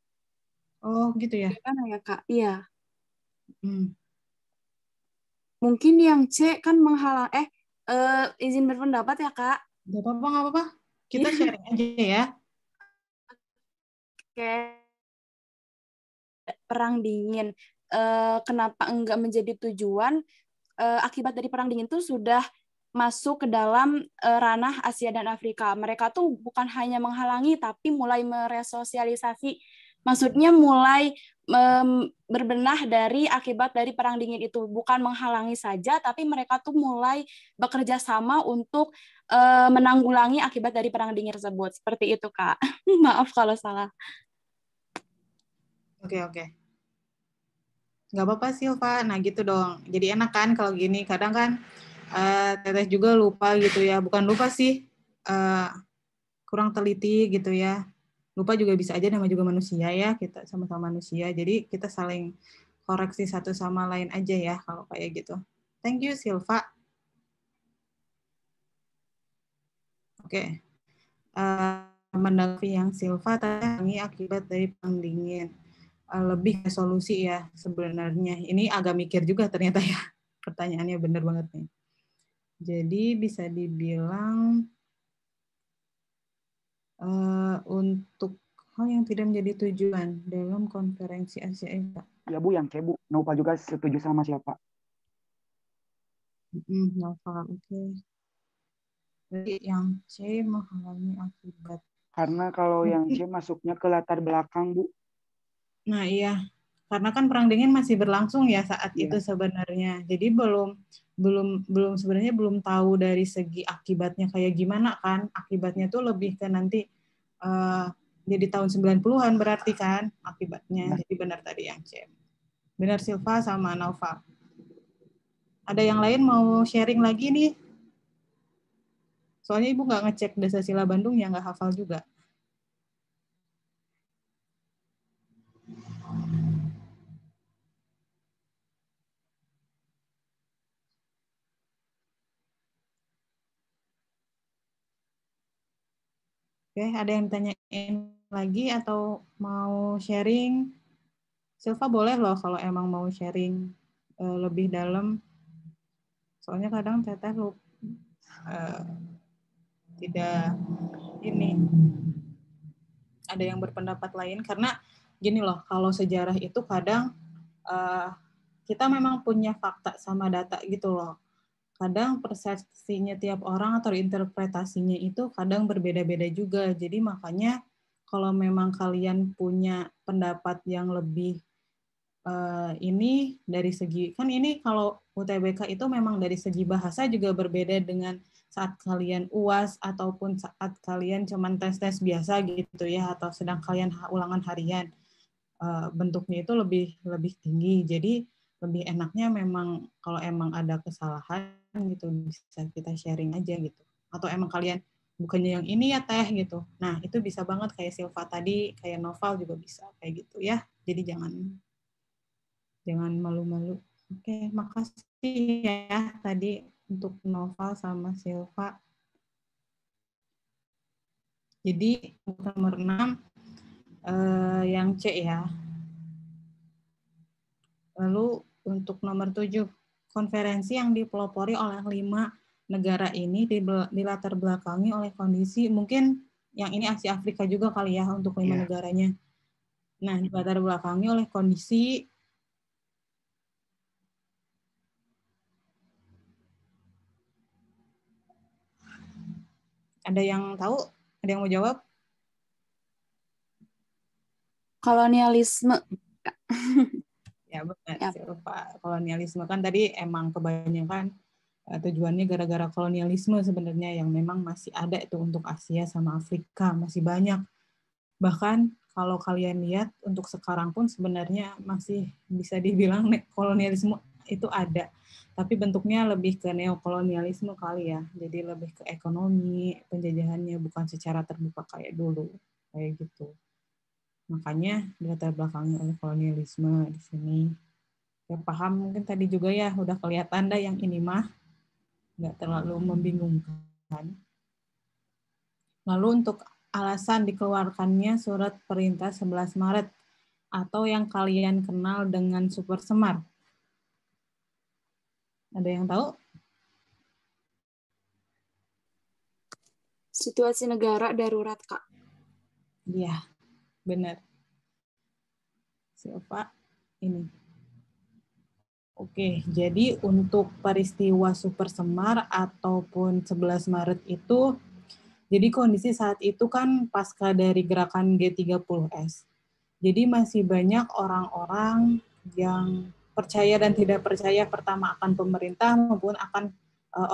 [SPEAKER 1] Oh, gitu ya?
[SPEAKER 5] Kan ya, Kak? Iya.
[SPEAKER 1] Hmm.
[SPEAKER 5] Mungkin yang C kan menghalang, izin berpendapat ya, Kak?
[SPEAKER 1] Nggak apa-apa. Kita sharing aja ya.
[SPEAKER 5] Oke. Perang dingin. Kenapa enggak menjadi tujuan? Akibat dari perang dingin itu sudah masuk ke dalam ranah Asia dan Afrika. Mereka tuh bukan hanya menghalangi, tapi mulai meresosialisasi. Maksudnya mulai berbenah dari akibat dari perang dingin itu. Bukan menghalangi saja, tapi mereka tuh mulai bekerja sama untuk menanggulangi akibat dari perang dingin tersebut. Seperti itu, Kak. Maaf kalau salah.
[SPEAKER 1] Oke. Nggak apa-apa, Silva. Nah, gitu dong. Jadi enak kan kalau gini. Kadang kan Teteh juga lupa gitu ya. Bukan lupa sih, kurang teliti gitu ya. Lupa juga bisa aja, nama juga manusia ya. Kita sama-sama manusia. Jadi kita saling koreksi satu sama lain aja ya kalau kayak gitu. Thank you, Silva. Oke. Menanggapi yang Silva tadi akibat dari perang dingin. Lebih ke solusi ya sebenarnya. Ini agak mikir juga ternyata ya. Pertanyaannya benar banget nih. Jadi bisa dibilang untuk hal yang tidak menjadi tujuan dalam konferensi Asia Afrika.
[SPEAKER 3] Ya Bu, yang C Bu. Nova juga setuju sama siapa?
[SPEAKER 1] Nova, oke. Jadi yang C menghalangi akibat.
[SPEAKER 3] Karena kalau yang C masuknya ke latar belakang Bu.
[SPEAKER 1] Nah iya, karena kan perang dingin masih berlangsung ya saat itu sebenarnya. Jadi sebenarnya belum tahu dari segi akibatnya kayak gimana kan. Akibatnya tuh lebih ke nanti jadi tahun 90-an berarti kan akibatnya. Jadi benar tadi yang C. Benar Silva sama Nova. Ada yang lain mau sharing lagi nih? Soalnya Ibu nggak ngecek Dasar-Sila Bandung ya, nggak hafal juga. Oke, ada yang tanyain lagi atau mau sharing? Silva boleh loh kalau emang mau sharing lebih dalam. Soalnya kadang Teteh tidak ini ada yang berpendapat lain karena gini loh, kalau sejarah itu kadang kita memang punya fakta sama data gitu loh. Kadang persepsinya tiap orang atau interpretasinya itu kadang berbeda-beda juga. Jadi makanya kalau memang kalian punya pendapat yang lebih ini dari segi, kan ini kalau UTBK itu memang dari segi bahasa juga berbeda dengan saat kalian UAS ataupun saat kalian cuman tes-tes biasa gitu ya, atau sedang kalian ulangan harian. Bentuknya itu lebih tinggi. Jadi lebih enaknya memang kalau emang ada kesalahan gitu bisa kita sharing aja gitu. Atau emang kalian bukannya yang ini ya teh gitu. Nah itu bisa banget kayak Silva tadi, kayak Noval juga bisa kayak gitu ya. Jadi jangan malu-malu. Oke, makasih ya tadi untuk Noval sama Silva. Jadi nomor 6 yang C ya. Lalu untuk nomor 7, konferensi yang dipelopori oleh 5 negara ini dilatar belakangi oleh kondisi, mungkin yang ini Asia Afrika juga kali ya untuk 5 negaranya. Nah, dilatar belakangi oleh kondisi ada yang tahu? Ada yang mau jawab?
[SPEAKER 5] Kolonialisme.
[SPEAKER 1] Ya benar,
[SPEAKER 5] Ya.
[SPEAKER 1] Pak. Kolonialisme kan tadi emang kebanyakan tujuannya gara-gara kolonialisme sebenarnya yang memang masih ada itu untuk Asia sama Afrika, masih banyak. Bahkan kalau kalian lihat untuk sekarang pun sebenarnya masih bisa dibilang kolonialisme itu ada. Tapi bentuknya lebih ke neokolonialisme kali ya. Jadi lebih ke ekonomi, penjajahannya bukan secara terbuka kayak dulu. Kayak gitu. Makanya dilatar belakangi oleh kolonialisme di sini. Ya paham mungkin tadi juga ya, udah kelihatan dah yang ini mah nggak terlalu membingungkan. Lalu untuk alasan dikeluarkannya surat perintah 11 Maret atau yang kalian kenal dengan Super Semar. Ada yang tahu?
[SPEAKER 5] Situasi negara darurat, Kak.
[SPEAKER 1] Iya, benar. Siapa ini? Oke, jadi untuk peristiwa Super Semar ataupun 11 Maret itu, jadi kondisi saat itu kan pasca dari gerakan G30S. Jadi masih banyak orang-orang yang percaya dan tidak percaya pertama akan pemerintah maupun akan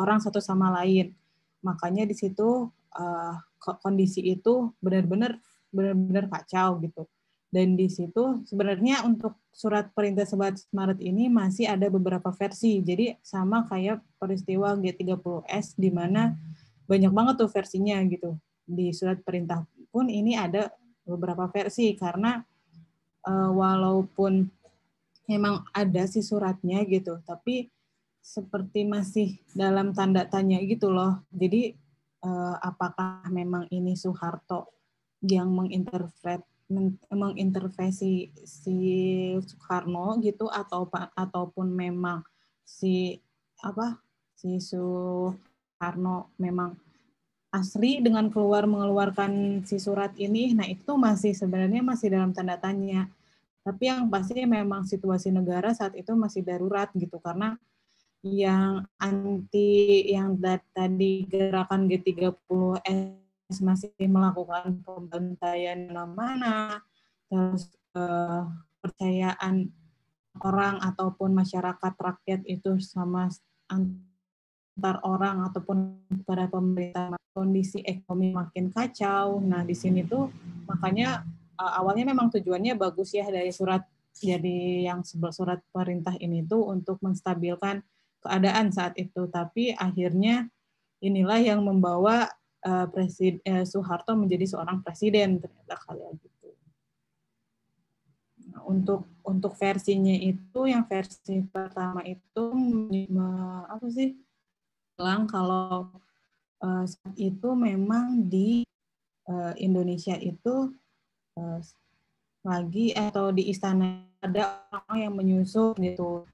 [SPEAKER 1] orang satu sama lain. Makanya di situ kondisi itu benar-benar kacau gitu. Dan di situ sebenarnya untuk surat perintah 11 Maret ini masih ada beberapa versi. Jadi sama kayak peristiwa G30S di mana banyak banget tuh versinya gitu. Di surat perintah pun ini ada beberapa versi karena walaupun memang ada sih suratnya gitu, tapi seperti masih dalam tanda tanya gitu loh. Jadi apakah memang ini Soeharto yang mengintervensi si Soekarno gitu ataupun memang si Soekarno memang asli dengan mengeluarkan si surat ini. Nah itu masih sebenarnya masih dalam tanda tanya. Tapi yang pasti memang situasi negara saat itu masih darurat gitu karena yang tadi gerakan G30S masih melakukan pembantaian mana-mana, terus kepercayaan orang ataupun masyarakat rakyat itu sama antar orang ataupun pada pemerintah, kondisi ekonomi makin kacau. Nah di sini tuh makanya awalnya memang tujuannya bagus ya dari surat perintah ini tuh untuk menstabilkan keadaan saat itu, tapi akhirnya inilah yang membawa Soeharto menjadi seorang presiden ternyata kayak gitu. Nah, untuk versinya itu yang versi pertama itu bilang kalau saat itu memang di Indonesia itu lagi atau di istana ada orang yang menyusup gitu.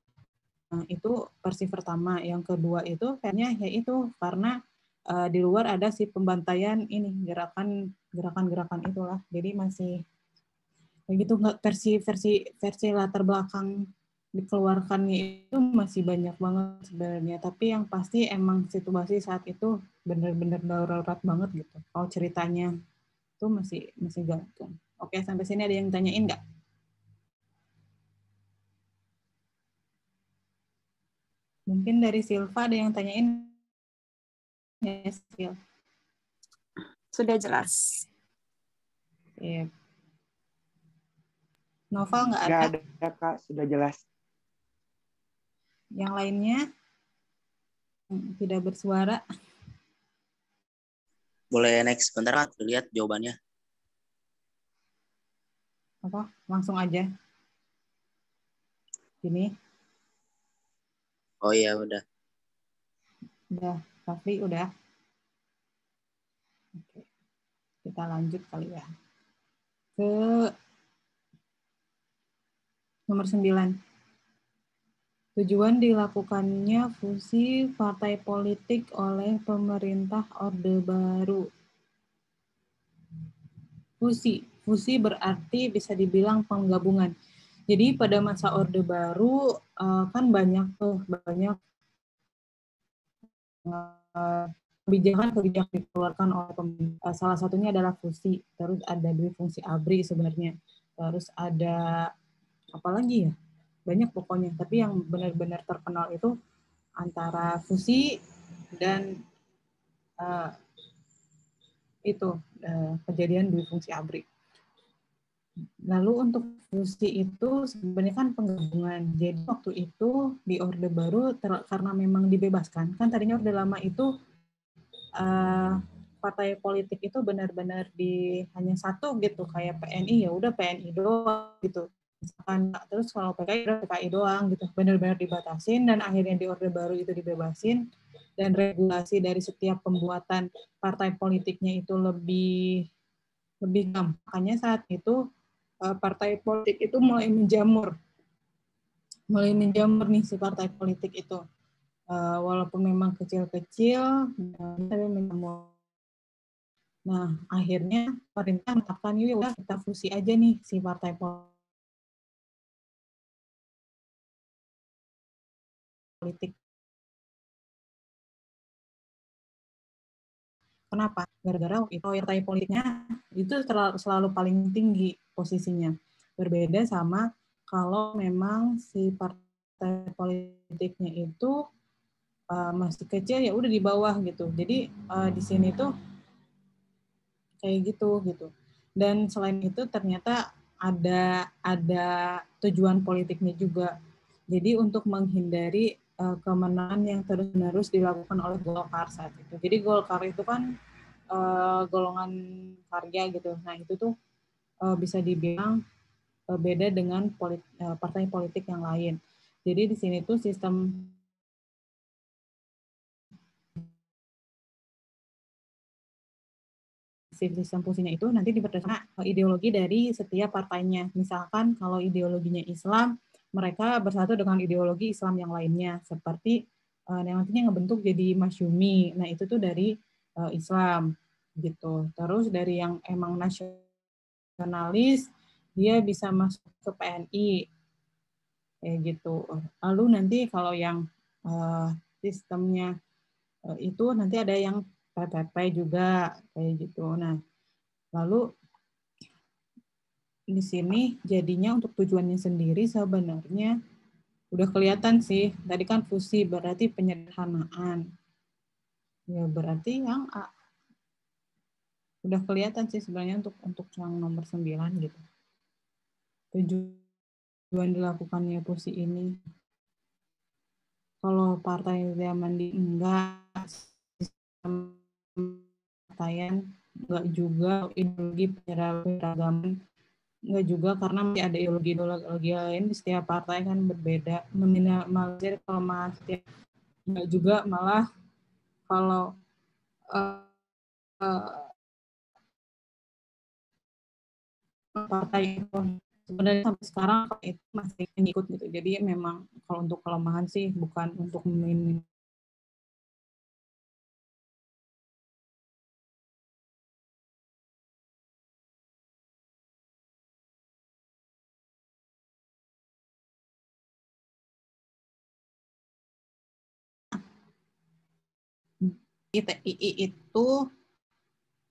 [SPEAKER 1] Nah, itu versi pertama. Yang kedua itu kayaknya yaitu karena di luar ada si pembantaian ini gerakan-gerakan itulah. Jadi masih kayak gitu, nggak versi latar belakang dikeluarkannya itu masih banyak banget sebenarnya. Tapi yang pasti emang situasi saat itu benar-benar darurat banget gitu. Kalau ceritanya itu masih gantung. Oke, sampai sini ada yang tanyain nggak? Mungkin dari Silva ada yang tanyain? Yes, Sil.
[SPEAKER 5] Sudah jelas.
[SPEAKER 1] Yep. Novel nggak ada?
[SPEAKER 3] Nggak ada, Kak. Sudah jelas.
[SPEAKER 1] Yang lainnya tidak bersuara?
[SPEAKER 4] Boleh next bentar, Kak, lihat jawabannya.
[SPEAKER 1] Apa? Langsung aja. Ini
[SPEAKER 4] Oh iya, udah.
[SPEAKER 1] udah, Rafli udah. Oke. Kita lanjut kali ya. Ke nomor 9. Tujuan dilakukannya fusi partai politik oleh pemerintah Orde Baru. Fusi berarti bisa dibilang penggabungan. Jadi pada masa Orde Baru kan banyak kebijakan dikeluarkan oleh pemerintah. Salah satunya adalah fusi. Terus ada dua fungsi ABRI sebenarnya. Terus ada apa lagi ya? Banyak pokoknya. Tapi yang benar-benar terkenal itu antara fusi dan kejadian dua fungsi ABRI. Lalu untuk fusi itu sebenarnya kan penggabungan. Jadi waktu itu di Orde Baru karena memang dibebaskan. Kan tadinya Orde Lama itu partai politik itu benar-benar hanya satu gitu, kayak PNI ya udah PNI doang gitu. Misalkan terus kalau PKI udah PKI doang gitu, benar-benar dibatasin, dan akhirnya di Orde Baru itu dibebasin, dan regulasi dari setiap pembuatan partai politiknya itu lebih gampang. Makanya saat itu partai politik itu mulai menjamur nih si partai politik itu. Walaupun memang kecil-kecil, tapi menjamur. Nah, akhirnya pemerintah menetapkan, yuk kita fusi aja nih si partai politik. Kenapa? Gara-gara itu partai politiknya itu selalu paling tinggi posisinya. Berbeda sama kalau memang si partai politiknya itu masih kecil, ya udah di bawah gitu. Jadi di sini tuh kayak gitu. Dan selain itu ternyata ada tujuan politiknya juga. Jadi untuk menghindari kemenangan yang terus-menerus dilakukan oleh Golkar saat itu. Jadi Golkar itu kan golongan karya gitu. Nah itu tuh bisa dibilang beda dengan partai politik yang lain. Jadi di sini tuh sistem fungsinya itu nanti berdasarkan ideologi dari setiap partainya. Misalkan kalau ideologinya Islam, mereka bersatu dengan ideologi Islam yang lainnya, seperti yang nantinya ngebentuk jadi Masyumi. Nah itu tuh dari Islam gitu. Terus dari yang emang nasionalis, dia bisa masuk ke PNI kayak gitu. Lalu nanti kalau yang sistemnya itu nanti ada yang PPP juga kayak gitu. Nah, lalu di sini jadinya untuk tujuannya sendiri sebenarnya udah kelihatan sih. Tadi kan fusi berarti penyederhanaan. Ya berarti yang A. Udah kelihatan sih sebenarnya untuk yang nomor 9 gitu. Tujuan dilakukannya fusi ini. Kalau partai zaman di enggak, sistem partaian enggak juga, ideologi peragaman enggak juga, karena masih ada ideologi lain di setiap partai kan berbeda. Meminimalisir kelemahan setiap, enggak juga, malah kalau partai itu sebenarnya sampai sekarang itu masih mengikut gitu. Jadi memang kalau untuk kelemahan sih bukan untuk ITI itu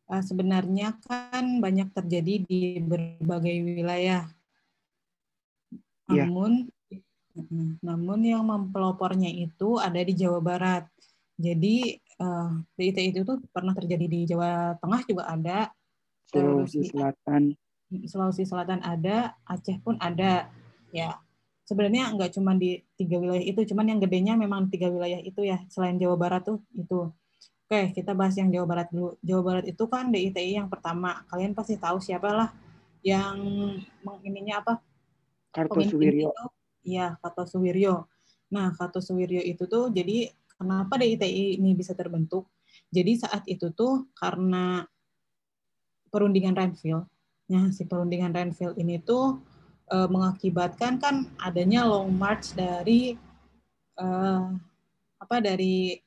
[SPEAKER 1] sebenarnya kan banyak terjadi di berbagai wilayah. Namun yang mempelopornya itu ada di Jawa Barat. Jadi ITI itu tuh pernah terjadi di Jawa Tengah juga ada,
[SPEAKER 3] Sulawesi Selatan.
[SPEAKER 1] Sulawesi Selatan ada, Aceh pun ada. Ya, sebenarnya nggak cuma di 3 wilayah itu, cuman yang gedenya memang 3 wilayah itu ya, selain Jawa Barat tuh itu. Oke, kita bahas yang Jawa Barat dulu. Jawa Barat itu kan DITI yang pertama. Kalian pasti tahu siapalah yang ininya apa?
[SPEAKER 3] Kartosuwiryo.
[SPEAKER 1] Itu, ya, Kartosuwiryo. Nah, Kartosuwiryo itu tuh, jadi kenapa DITI ini bisa terbentuk? Jadi saat itu tuh karena perundingan Renville. Nah, si perundingan Renville ini tuh mengakibatkan kan adanya long march dari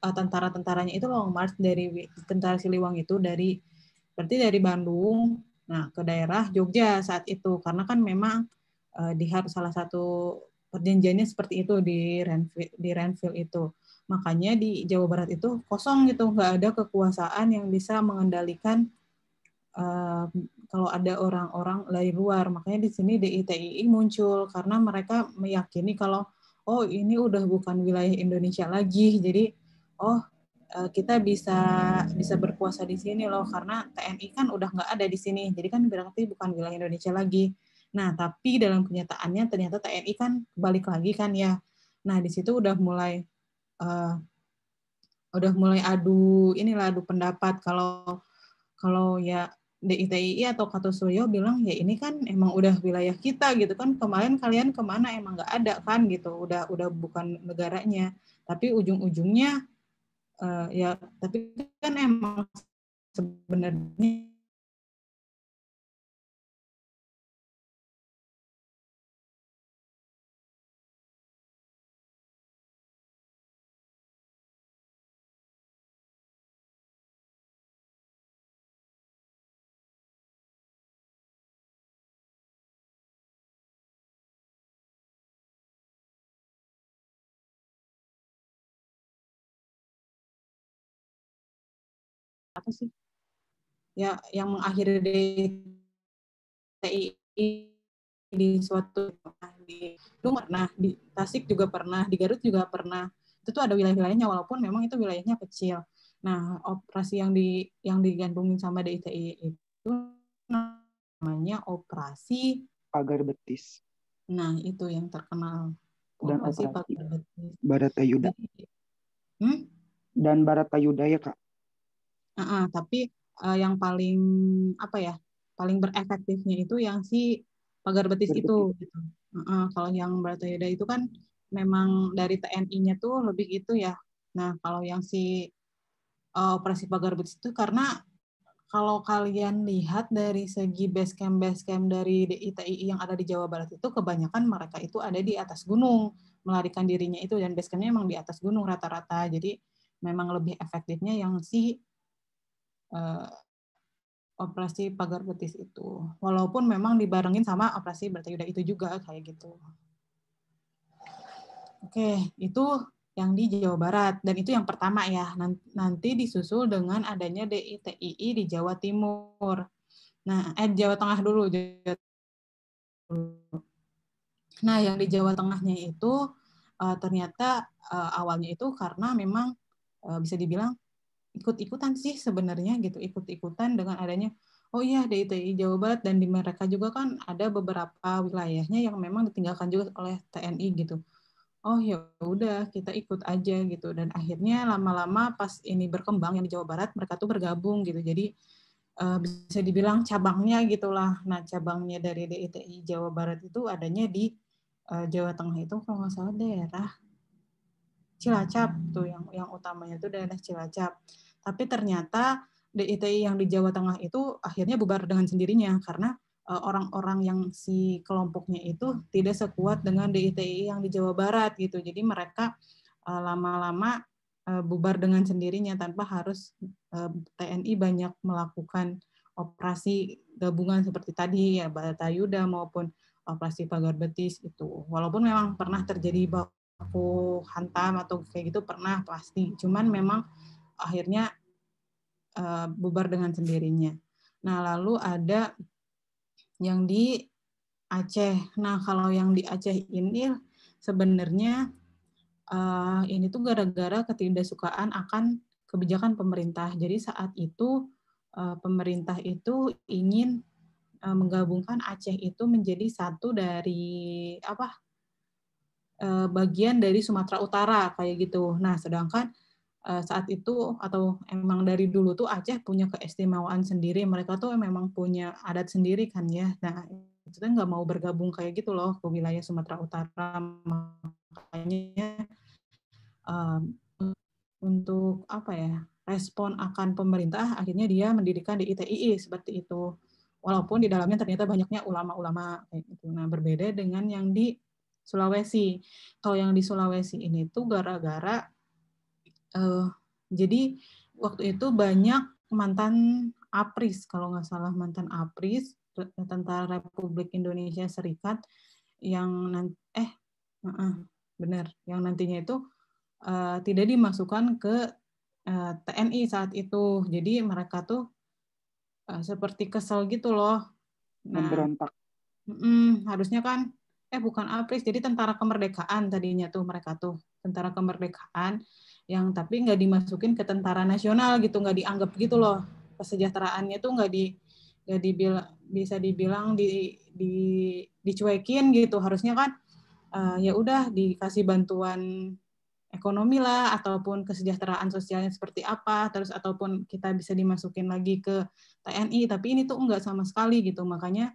[SPEAKER 1] tentara-tentaranya itu long march dari tentara Siliwangi itu berarti dari Bandung ke daerah Jogja saat itu, karena kan memang salah satu perjanjiannya seperti itu di Renville itu. Makanya di Jawa Barat itu kosong gitu, nggak ada kekuasaan yang bisa mengendalikan kalau ada orang-orang dari luar. Makanya di sini DITI muncul karena mereka meyakini kalau ini udah bukan wilayah Indonesia lagi. Jadi kita bisa berkuasa di sini loh, karena TNI kan udah nggak ada di sini. Jadi kan berarti bukan wilayah Indonesia lagi. Nah, tapi dalam kenyataannya ternyata TNI kan balik lagi kan ya. Nah, di situ udah mulai adu pendapat kalau ya DITI atau Kartosuwiryo bilang ya ini kan emang udah wilayah kita gitu kan, kemarin kalian kemana, emang nggak ada kan gitu, udah bukan negaranya. Tapi ujung-ujungnya tapi kan emang sebenarnya apa sih ya yang mengakhiri DITI di suatu di pernah, di Tasik juga pernah, di Garut juga pernah. Itu tuh ada wilayah-wilayahnya walaupun memang itu wilayahnya kecil. Nah, operasi yang digandungin sama DITI itu namanya operasi
[SPEAKER 3] Pagar Betis.
[SPEAKER 1] Nah, itu yang terkenal.
[SPEAKER 3] Dan
[SPEAKER 1] Operasi
[SPEAKER 3] operasi
[SPEAKER 1] Pagar Betis.
[SPEAKER 3] Baratayuda. Dan Baratayuda ya, Kak.
[SPEAKER 1] Tapi yang paling paling berefektifnya itu yang si Pagar Betis itu gitu. Kalau yang Baratayuda itu kan memang dari TNI-nya tuh lebih gitu ya. Nah, kalau yang si operasi Pagar Betis itu karena kalau kalian lihat dari segi base camp dari DITI yang ada di Jawa Barat itu kebanyakan mereka itu ada di atas gunung, melarikan dirinya itu, dan base campnya memang di atas gunung rata-rata. Jadi memang lebih efektifnya yang si operasi Pagar Betis itu. Walaupun memang dibarengin sama operasi Baratayuda itu juga kayak gitu. Oke, itu yang di Jawa Barat, dan itu yang pertama ya. Nanti disusul dengan adanya DITI di Jawa Timur. Nah, Jawa Tengah dulu. Nah, yang di Jawa Tengahnya itu ternyata awalnya itu karena memang bisa dibilang ikut-ikutan sih sebenarnya gitu, ikut-ikutan dengan adanya DITI Jawa Barat, dan di mereka juga kan ada beberapa wilayahnya yang memang ditinggalkan juga oleh TNI gitu. Ya udah kita ikut aja gitu, dan akhirnya lama-lama pas ini berkembang yang di Jawa Barat mereka tuh bergabung gitu, jadi bisa dibilang cabangnya gitulah. Nah, cabangnya dari DITI Jawa Barat itu adanya di Jawa Tengah itu kalau nggak salah daerah Cilacap tuh, yang utamanya itu daerah Cilacap. Tapi ternyata DITI yang di Jawa Tengah itu akhirnya bubar dengan sendirinya karena orang-orang yang si kelompoknya itu tidak sekuat dengan DITI yang di Jawa Barat gitu. Jadi mereka lama-lama bubar dengan sendirinya tanpa harus TNI banyak melakukan operasi gabungan seperti tadi ya, Baratayuda maupun operasi Pagar Betis itu. Walaupun memang pernah terjadi baku hantam atau kayak gitu pernah pasti. Cuman memang akhirnya bubar dengan sendirinya. Nah, lalu ada yang di Aceh. Nah, kalau yang di Aceh ini sebenarnya ini tuh gara-gara ketidaksukaan akan kebijakan pemerintah. Jadi saat itu pemerintah itu ingin menggabungkan Aceh itu menjadi satu dari bagian dari Sumatera Utara kayak gitu. Nah, sedangkan saat itu atau emang dari dulu tuh Aceh punya keistimewaan sendiri. Mereka tuh memang punya adat sendiri kan ya. Nah, itu kan nggak mau bergabung kayak gitu loh ke wilayah Sumatera Utara. Makanya untuk apa ya, respon akan pemerintah akhirnya dia mendirikan di ITII seperti itu. Walaupun di dalamnya ternyata banyaknya ulama-ulama kayak gitu. Nah, berbeda dengan yang di Sulawesi. Kalau yang di Sulawesi ini tuh gara-gara jadi waktu itu banyak mantan APRIS, kalau nggak salah mantan APRIS, Tentara Republik Indonesia Serikat, yang benar, yang nantinya itu tidak dimasukkan ke TNI saat itu. Jadi mereka tuh seperti kesel gitu loh. Nah,
[SPEAKER 3] Memberontak.
[SPEAKER 1] harusnya kan bukan APRIS, jadi tentara kemerdekaan tadinya tuh mereka tuh tentara kemerdekaan yang tapi nggak dimasukin ke tentara nasional gitu, nggak dianggap gitu loh, kesejahteraannya tuh nggak bisa dibilang dicuekin gitu. Harusnya kan ya udah dikasih bantuan ekonomi lah ataupun kesejahteraan sosialnya seperti apa, terus ataupun kita bisa dimasukin lagi ke TNI, tapi ini tuh enggak sama sekali gitu. Makanya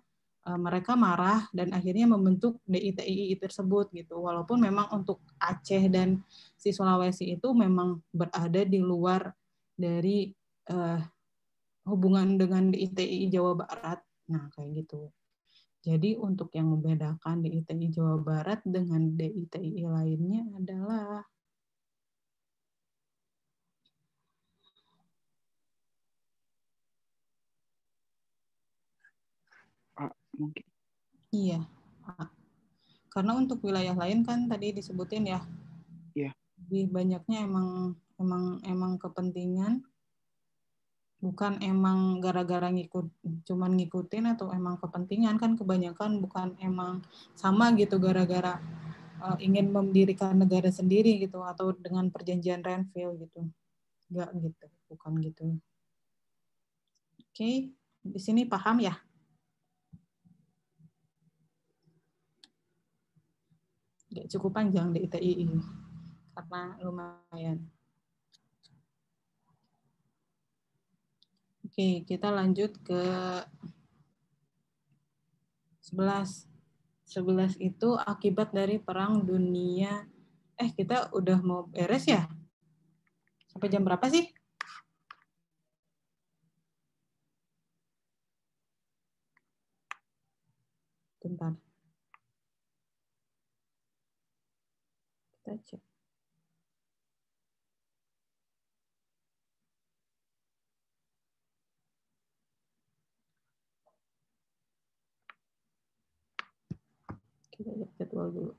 [SPEAKER 1] mereka marah dan akhirnya membentuk DITII tersebut gitu. Walaupun memang untuk Aceh dan si Sulawesi itu memang berada di luar dari hubungan dengan DITII Jawa Barat. Nah, kayak gitu. Jadi untuk yang membedakan DITII Jawa Barat dengan DITII lainnya adalah
[SPEAKER 3] Mungkin.
[SPEAKER 1] iya. Karena untuk wilayah lain kan tadi disebutin ya.
[SPEAKER 3] Iya.
[SPEAKER 1] Lebih banyaknya emang kepentingan, bukan emang gara-gara cuman ngikutin atau emang kepentingan. Kan kebanyakan bukan emang sama gitu gara-gara ingin mendirikan negara sendiri gitu atau dengan perjanjian Renville gitu. Enggak gitu, bukan gitu. Oke, di sini paham ya? Nggak cukup panjang di ITI ini karena lumayan. Oke, kita lanjut ke 11. 11 itu akibat dari Perang Dunia. Kita udah mau beres ya? Sampai jam berapa sih? Bentar. Kita cek. Kita lihat jadwal dulu.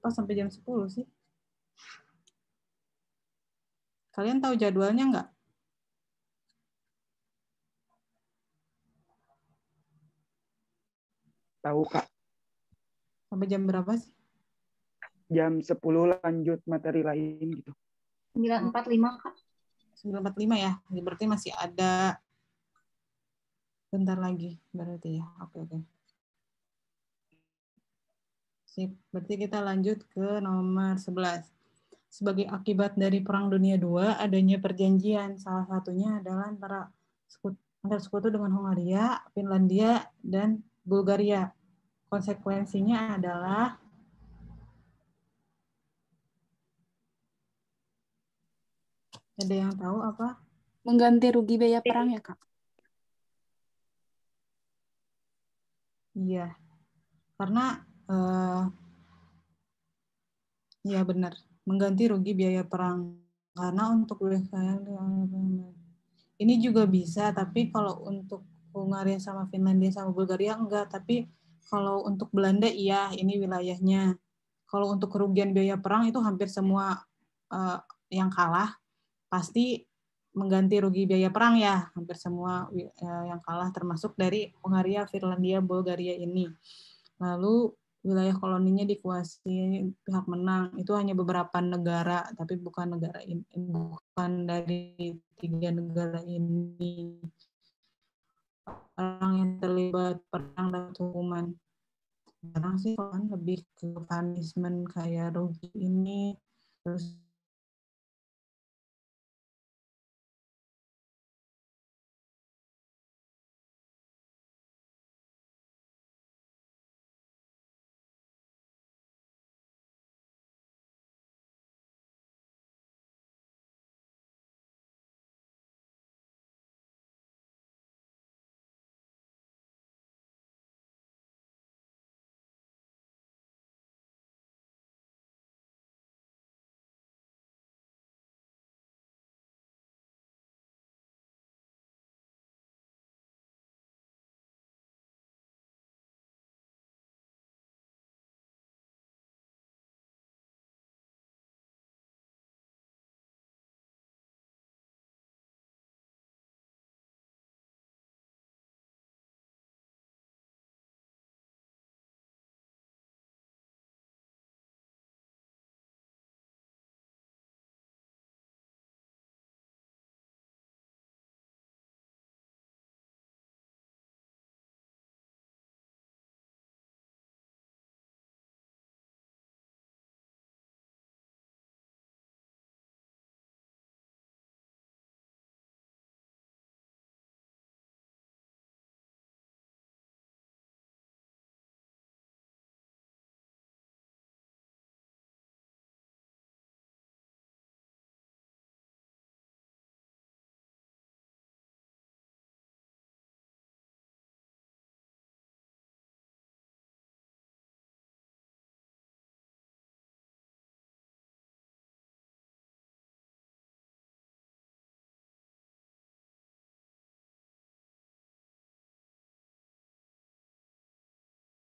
[SPEAKER 1] Pas sampai jam 10 sih? Kalian tahu jadwalnya nggak?
[SPEAKER 3] Tahu, Kak.
[SPEAKER 1] Sampai jam berapa sih?
[SPEAKER 3] Jam 10 lanjut materi lain gitu.
[SPEAKER 2] 9.45, Kak.
[SPEAKER 1] 9.45 ya? Berarti masih ada bentar lagi berarti ya. Oke. Sip. Berarti kita lanjut ke nomor 11. Sebagai akibat dari Perang Dunia II, adanya perjanjian. Salah satunya adalah antara sekutu dengan Hongaria, Finlandia, dan Bulgaria. Konsekuensinya adalah ada yang tahu apa?
[SPEAKER 5] Mengganti rugi biaya perang ya, Kak?
[SPEAKER 1] Iya. Karena ya benar, mengganti rugi biaya perang. Karena untuk ini juga bisa, tapi kalau untuk Hungaria sama Finlandia sama Bulgaria enggak, tapi kalau untuk Belanda iya, ini wilayahnya. Kalau untuk kerugian biaya perang itu hampir semua yang kalah pasti mengganti rugi biaya perang ya, hampir semua yang kalah termasuk dari Hungaria, Finlandia, Bulgaria ini. Lalu wilayah koloninya dikuasai pihak menang itu hanya beberapa negara, tapi bukan negara ini, bukan dari 3 negara ini. Orang yang terlibat perang dan hukuman. Sekarang sih kan lebih ke punishment kayak rugi ini, terus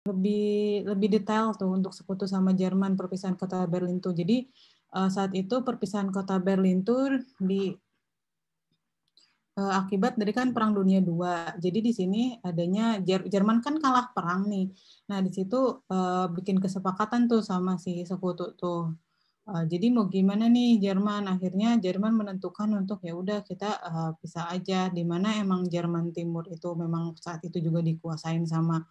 [SPEAKER 1] lebih detail tuh untuk sekutu sama Jerman perpisahan kota Berlin tuh. Jadi saat itu perpisahan kota Berlin tuh akibat dari kan Perang Dunia II. Jadi di sini adanya Jerman kan kalah perang nih. Nah di situ bikin kesepakatan tuh sama si sekutu tuh. Jadi mau gimana nih Jerman? Akhirnya Jerman menentukan untuk ya udah kita pisah aja. Di mana emang Jerman Timur itu memang saat itu juga dikuasain sama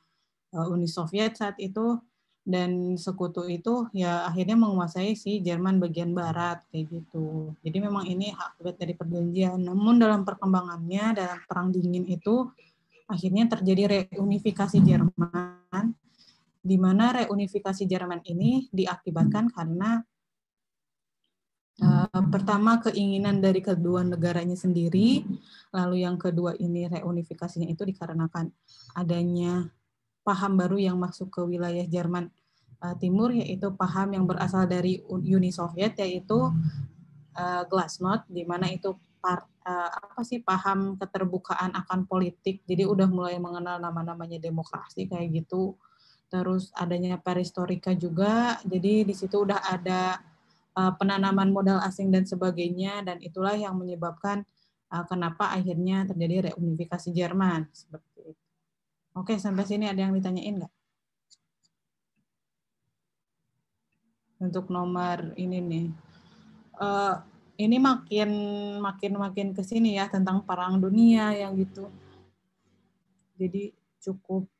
[SPEAKER 1] Uni Soviet saat itu, dan sekutu itu ya akhirnya menguasai si Jerman bagian barat kayak gitu. Jadi memang ini akibat dari perjanjian. Namun dalam perkembangannya dalam Perang Dingin itu akhirnya terjadi reunifikasi Jerman, di mana reunifikasi Jerman ini diakibatkan karena pertama keinginan dari kedua negaranya sendiri, lalu yang kedua ini reunifikasinya itu dikarenakan adanya paham baru yang masuk ke wilayah Jerman Timur, yaitu paham yang berasal dari Uni Soviet, yaitu Glasnost, di mana itu paham keterbukaan akan politik. Jadi udah mulai mengenal nama-namanya demokrasi kayak gitu. Terus adanya perestroika juga. Jadi di situ udah ada penanaman modal asing dan sebagainya, dan itulah yang menyebabkan kenapa akhirnya terjadi reunifikasi Jerman seperti itu. Oke, sampai sini ada yang ditanyain nggak? Untuk nomor ini nih. Ini makin ke sini ya tentang perang dunia yang gitu. Jadi cukup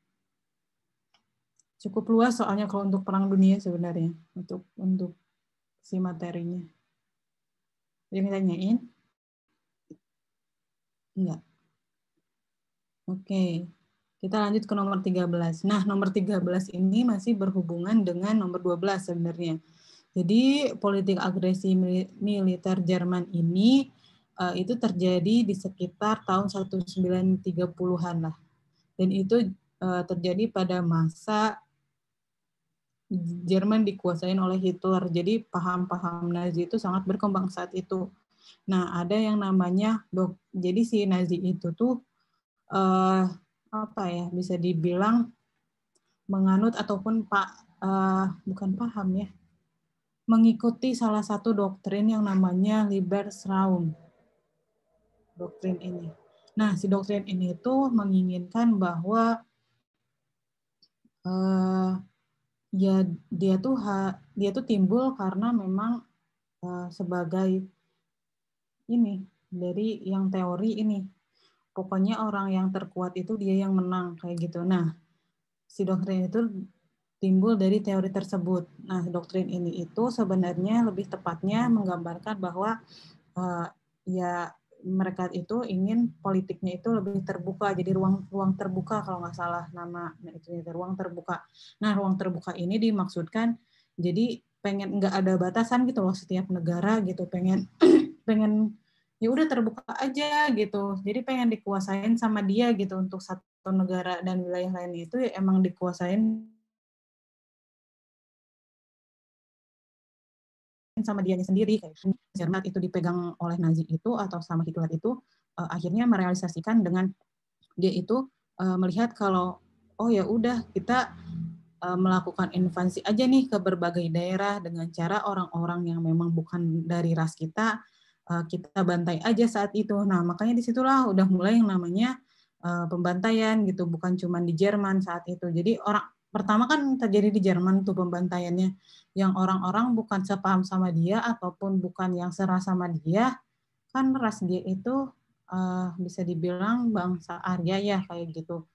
[SPEAKER 1] luas soalnya kalau untuk perang dunia sebenarnya untuk si materinya. Yang ditanyain? Enggak. Oke. Kita lanjut ke nomor 13. Nah, nomor 13 ini masih berhubungan dengan nomor 12 sebenarnya. Jadi, politik agresi militer Jerman ini itu terjadi di sekitar tahun 1930-an lah. Dan itu terjadi pada masa Jerman dikuasain oleh Hitler. Jadi, paham-paham Nazi itu sangat berkembang saat itu. Nah, ada yang namanya jadi si Nazi itu tuh bisa dibilang menganut ataupun bukan paham ya, mengikuti salah satu doktrin yang namanya Lebensraum. Doktrin ini. Nah, si doktrin ini tuh menginginkan bahwa ya dia tuh timbul karena memang sebagai ini dari yang teori ini. Pokoknya orang yang terkuat itu dia yang menang kayak gitu. Nah, si doktrin itu timbul dari teori tersebut. Nah, doktrin ini itu sebenarnya lebih tepatnya menggambarkan bahwa ya mereka itu ingin politiknya itu lebih terbuka, jadi ruang terbuka kalau nggak salah nama itu, ruang terbuka. Nah, ruang terbuka ini dimaksudkan jadi pengen nggak ada batasan gitu loh setiap negara gitu, pengen ya udah terbuka aja gitu. Jadi pengen dikuasain sama dia gitu, untuk satu negara dan wilayah lain itu ya emang dikuasain sama dianya sendiri. Kayak Jerman itu dipegang oleh Nazi itu atau sama Hitler itu akhirnya merealisasikan dengan dia itu melihat kalau oh ya udah kita melakukan invasi aja nih ke berbagai daerah dengan cara orang-orang yang memang bukan dari ras kita, kita bantai aja saat itu. Nah, makanya disitulah udah mulai yang namanya pembantaian gitu, bukan cuma di Jerman saat itu. Jadi orang pertama kan terjadi di Jerman tuh pembantaiannya, yang orang-orang bukan sepaham sama dia ataupun bukan yang serasa sama dia, kan ras dia itu bisa dibilang bangsa Arya ya kayak gitu.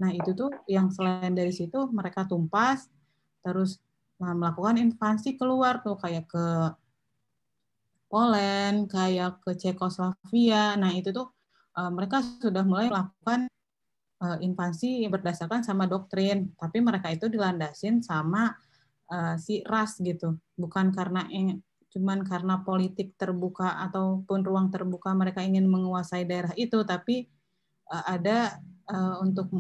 [SPEAKER 1] Nah itu tuh yang selain dari situ mereka tumpas, terus melakukan invasi keluar tuh kayak ke Poland, kayak ke Cekoslovakia. Nah itu tuh mereka sudah mulai melakukan invasi berdasarkan sama doktrin, tapi mereka itu dilandasin sama si ras gitu, bukan karena cuman karena politik terbuka ataupun ruang terbuka mereka ingin menguasai daerah itu, tapi ada untuk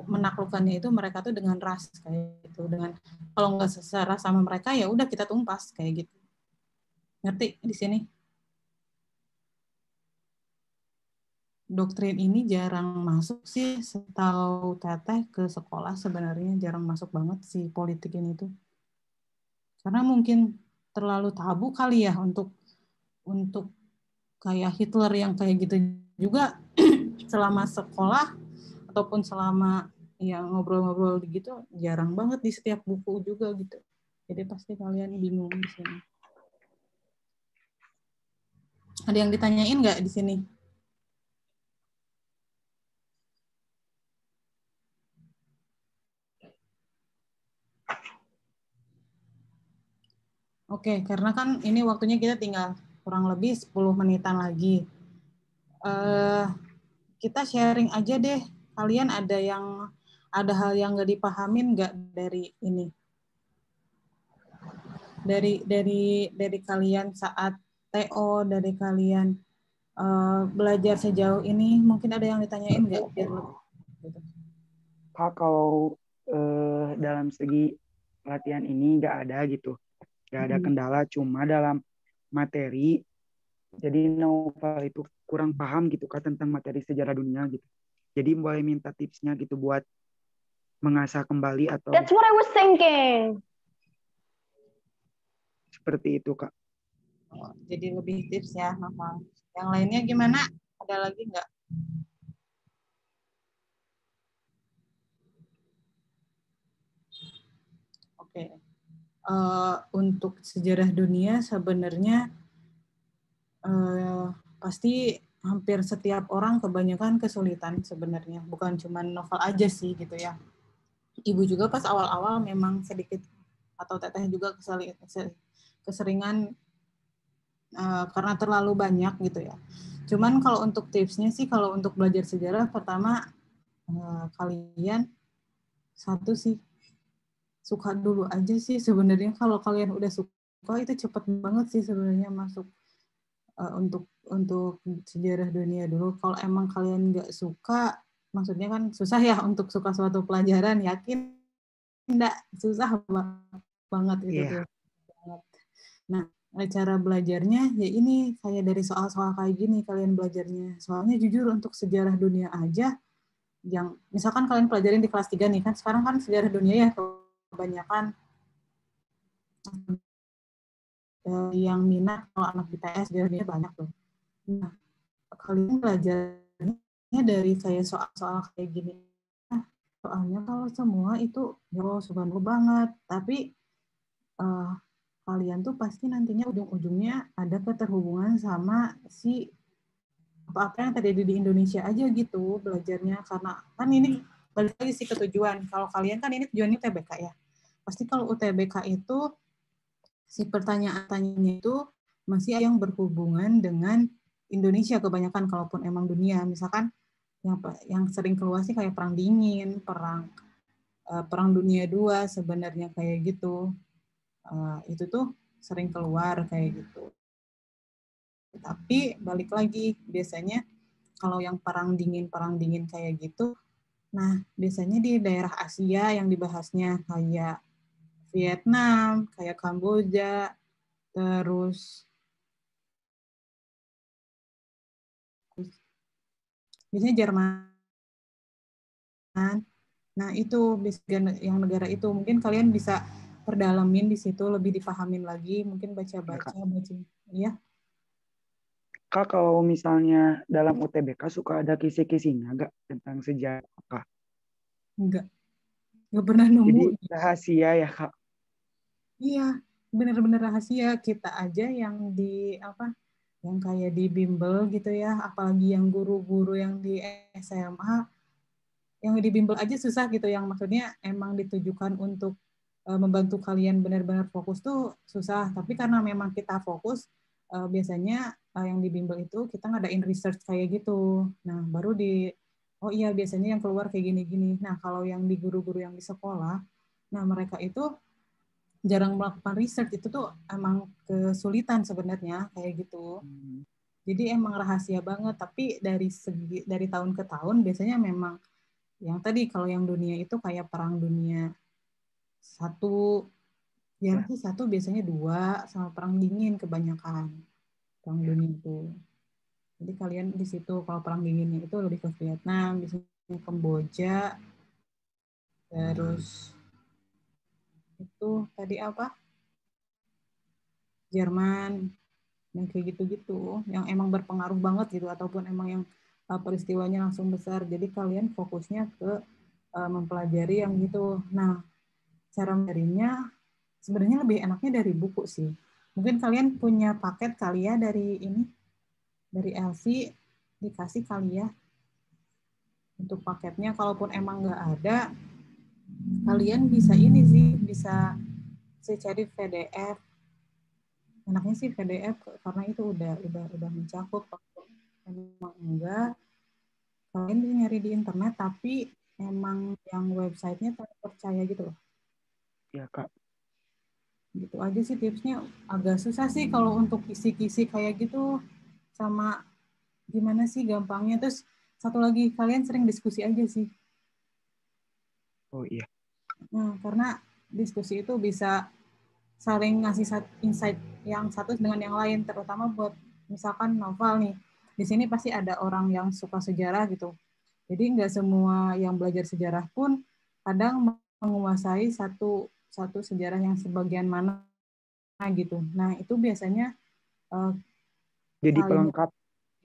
[SPEAKER 1] menaklukkannya itu mereka tuh dengan ras kayak gitu, dengan kalau nggak secara sama mereka ya udah kita tumpas kayak gitu. Ngerti di sini? Doktrin ini jarang masuk sih, setahu Teteh ke sekolah sebenarnya jarang masuk banget si politik ini tuh. Karena mungkin terlalu tabu kali ya untuk kayak Hitler yang kayak gitu juga selama sekolah ataupun selama ya ngobrol-ngobrol gitu jarang banget di setiap buku juga gitu. Jadi pasti kalian bingung di sini. Ada yang ditanyain nggak di sini? Oke, karena kan ini waktunya kita tinggal kurang lebih 10 menitan lagi. Kita sharing aja deh. Kalian ada hal yang nggak dipahamin nggak dari ini? Dari kalian saat TO, dari kalian belajar sejauh ini, mungkin ada yang ditanyain nggak?
[SPEAKER 3] Kak, kalau dalam segi latihan ini nggak ada gitu, nggak ada kendala, cuma dalam materi, jadi Novel itu kurang paham gitu Kak tentang materi sejarah dunia gitu. Jadi boleh minta tipsnya gitu buat mengasah kembali atau
[SPEAKER 2] That's what I was thinking.
[SPEAKER 3] seperti itu Kak.
[SPEAKER 1] Jadi lebih tips ya, Novel. Yang lainnya gimana? Ada lagi nggak? Oke. Untuk sejarah dunia sebenarnya pasti hampir setiap orang kebanyakan kesulitan sebenarnya. Bukan cuma Novel aja sih gitu ya. Ibu juga pas awal-awal memang sedikit, atau Teteh juga keseringan karena terlalu banyak gitu ya. Cuman kalau untuk tipsnya sih, kalau untuk belajar sejarah, pertama kalian satu sih, suka dulu aja sih sebenarnya. Kalau kalian udah suka itu cepet banget sih sebenarnya masuk untuk sejarah dunia dulu. Kalau emang kalian nggak suka, maksudnya kan susah ya untuk suka suatu pelajaran, yakin enggak, susah banget gitu tuh. Nah, cara belajarnya ya ini kayak dari soal-soal kayak gini kalian belajarnya. Soalnya jujur untuk sejarah dunia aja, yang misalkan kalian pelajarin di kelas 3 nih, kan sekarang kan sejarah dunia ya kebanyakan yang minat, kalau anak IPS sejarah dunia banyak tuh. Nah, kalian belajarnya dari kayak soal-soal kayak gini. Nah, soalnya kalau semua itu ya subhanallah banget, tapi kalian tuh pasti nantinya ujung-ujungnya ada keterhubungan sama si apa-apa yang terjadi di Indonesia aja gitu belajarnya, karena kan ini balik lagi sih ke tujuan. Kalau kalian kan ini tujuannya TBK ya, pasti kalau UTBK itu si pertanyaan-tanyanya itu masih yang berhubungan dengan Indonesia kebanyakan, kalaupun emang dunia. Misalkan yang sering keluar sih kayak perang dingin, perang dunia 2 sebenarnya kayak gitu. Itu tuh sering keluar kayak gitu. Tapi balik lagi, biasanya kalau yang perang dingin kayak gitu, nah biasanya di daerah Asia yang dibahasnya kayak Vietnam, kayak Kamboja, terus biasanya Jerman. Nah, itu yang negara itu mungkin kalian bisa perdalamin di situ, lebih dipahamin lagi, mungkin baca-baca, ya.
[SPEAKER 3] Kak, kalau misalnya dalam UTBK suka ada kisi-kisinya nggak tentang sejarah Kak?
[SPEAKER 1] Enggak pernah nemu.
[SPEAKER 3] Jadi rahasia ya Kak?
[SPEAKER 1] Iya, benar-benar rahasia. Kita aja yang yang kayak di bimbel gitu ya, apalagi yang guru-guru yang di SMA, yang di bimbel aja susah gitu, yang maksudnya emang ditujukan untuk membantu kalian benar-benar fokus tuh susah. Tapi karena memang kita fokus, biasanya yang di bimbel itu kita ngadain research kayak gitu. Nah, baru oh iya biasanya yang keluar kayak gini-gini. Nah, kalau yang di guru-guru yang di sekolah, nah mereka itu jarang melakukan research, itu tuh emang kesulitan sebenarnya kayak gitu. Jadi emang rahasia banget, tapi dari tahun ke tahun biasanya memang yang tadi kalau yang dunia itu kayak perang dunia 1, yang sih 1 biasanya 2, sama perang dingin kebanyakan perang dunia itu. Jadi kalian di situ kalau perang dinginnya itu lebih ke Vietnam, biasanya Kamboja, terus itu tadi apa? Jerman, yang kayak gitu-gitu, yang emang berpengaruh banget gitu, ataupun emang yang peristiwanya langsung besar. Jadi kalian fokusnya ke mempelajari yang gitu. Nah, cara mempelajarinya sebenarnya lebih enaknya dari buku sih. Mungkin kalian punya paket kali ya dari LC, dikasih kali ya untuk paketnya. Kalaupun emang nggak ada, kalian bisa bisa saya cari PDF. Enaknya sih PDF karena itu udah mencakup. Kalau emang enggak, kalian bisa nyari di internet, tapi emang yang websitenya terpercaya gitu loh.
[SPEAKER 3] Ya Kak.
[SPEAKER 1] Gitu aja sih tipsnya. Agak susah sih kalau untuk kisi-kisi kayak gitu, sama gimana sih gampangnya. Terus satu lagi, kalian sering diskusi aja sih.
[SPEAKER 3] Oh iya.
[SPEAKER 1] Nah, karena diskusi itu bisa saling ngasih insight yang satu dengan yang lain, terutama buat misalkan novel nih. Di sini pasti ada orang yang suka sejarah gitu. Jadi nggak semua yang belajar sejarah pun kadang menguasai satu sejarah yang sebagian mana gitu. Nah, itu biasanya
[SPEAKER 3] Jadi
[SPEAKER 1] saling
[SPEAKER 3] pelengkap.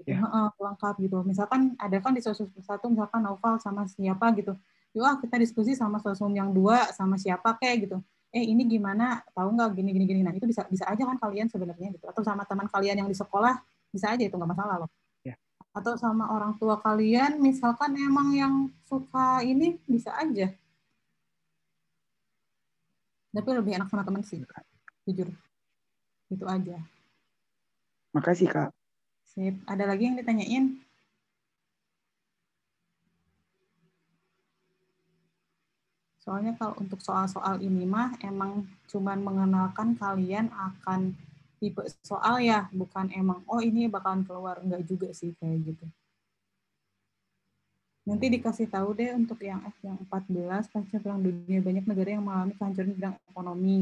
[SPEAKER 1] gitu,
[SPEAKER 3] Ya.
[SPEAKER 1] pelengkap gitu. Misalkan ada kan di sosum satu misalkan novel sama siapa gitu. Yuk kita diskusi sama sosum yang 2 sama siapa kayak gitu. Ini gimana? Tahu nggak gini. Nah, itu bisa aja kan kalian sebenarnya gitu. Atau sama teman kalian yang di sekolah bisa aja, itu nggak masalah loh.
[SPEAKER 3] Ya.
[SPEAKER 1] Atau sama orang tua kalian misalkan emang yang suka ini bisa aja. Tapi lebih enak sama teman sih. Jujur. Itu aja.
[SPEAKER 3] Makasih Kak.
[SPEAKER 1] Sip. Ada lagi yang ditanyain? Soalnya kalau untuk soal-soal ini mah emang cuman mengenalkan kalian akan tipe soal ya, bukan emang oh ini bakalan keluar, enggak juga sih kayak gitu. Nanti dikasih tahu deh untuk yang 14, pasca perang dunia, banyak negara yang mengalami kehancuran di bidang ekonomi.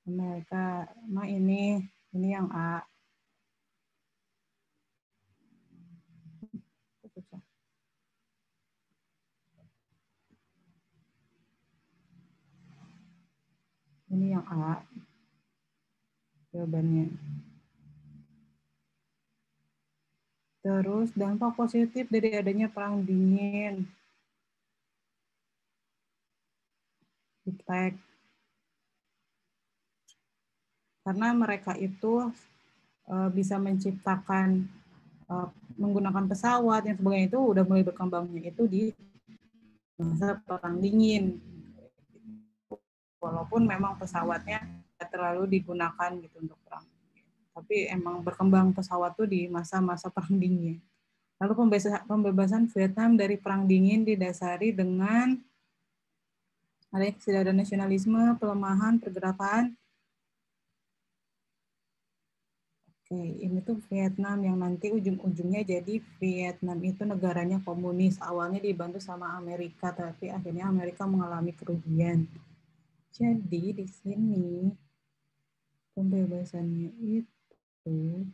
[SPEAKER 1] Amerika, nah ini yang A. Ini yang A. Jawabannya. Terus dampak positif dari adanya perang dingin. Iptek. Karena mereka itu bisa menciptakan menggunakan pesawat yang sebagainya, itu udah mulai berkembangnya itu di masa perang dingin. walaupun memang pesawatnya tidak terlalu digunakan gitu untuk perang. Tapi emang berkembang pesawat tuh di masa-masa perang dingin. Lalu pembebasan Vietnam dari perang dingin didasari dengan adanya kesadaran nasionalisme, pelemahan pergerakan. Oke, ini tuh Vietnam yang nanti ujung-ujungnya jadi Vietnam itu negaranya komunis. Awalnya dibantu sama Amerika, tapi akhirnya Amerika mengalami kerugian. Jadi di sini pembebasannya itu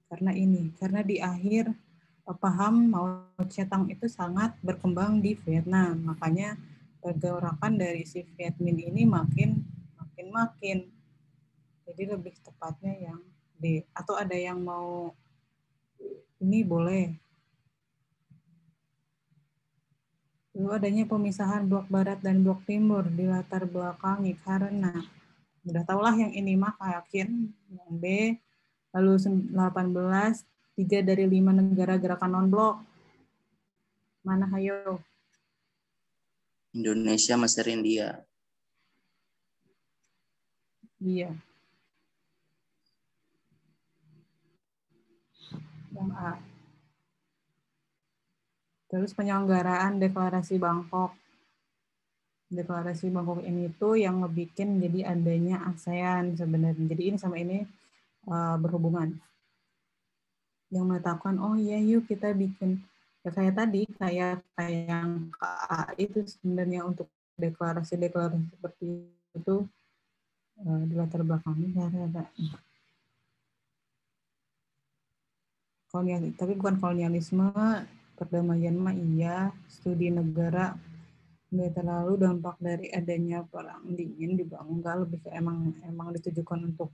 [SPEAKER 1] karena di akhir paham Mao Zedong itu sangat berkembang di Vietnam, makanya pergerakan dari si Viet Minh ini makin. Jadi lebih tepatnya yang D. Atau ada yang mau ini boleh. Lalu adanya pemisahan blok barat dan blok timur di latar belakangi karena udah tahulah yang ini mah yakin yang B. Lalu 18 3 dari 5 negara gerakan non-blok. Mana hayo?
[SPEAKER 4] Indonesia, Mesir, India.
[SPEAKER 1] Iya. Yang A. Terus penyelenggaraan deklarasi Bangkok. Deklarasi Bangkok ini tuh yang ngebikin jadi adanya ASEAN sebenarnya. Jadi ini sama ini berhubungan. Yang menetapkan, oh iya yuk kita bikin. Ya kayak tadi, kayak yang KA itu sebenarnya untuk deklarasi-deklarasi seperti itu di latar belakangnya ada. Tapi bukan kolonialisme, perdamaian mah iya, studi negara nggak terlalu dampak dari adanya perang dingin juga enggak, lebih ke emang ditujukan untuk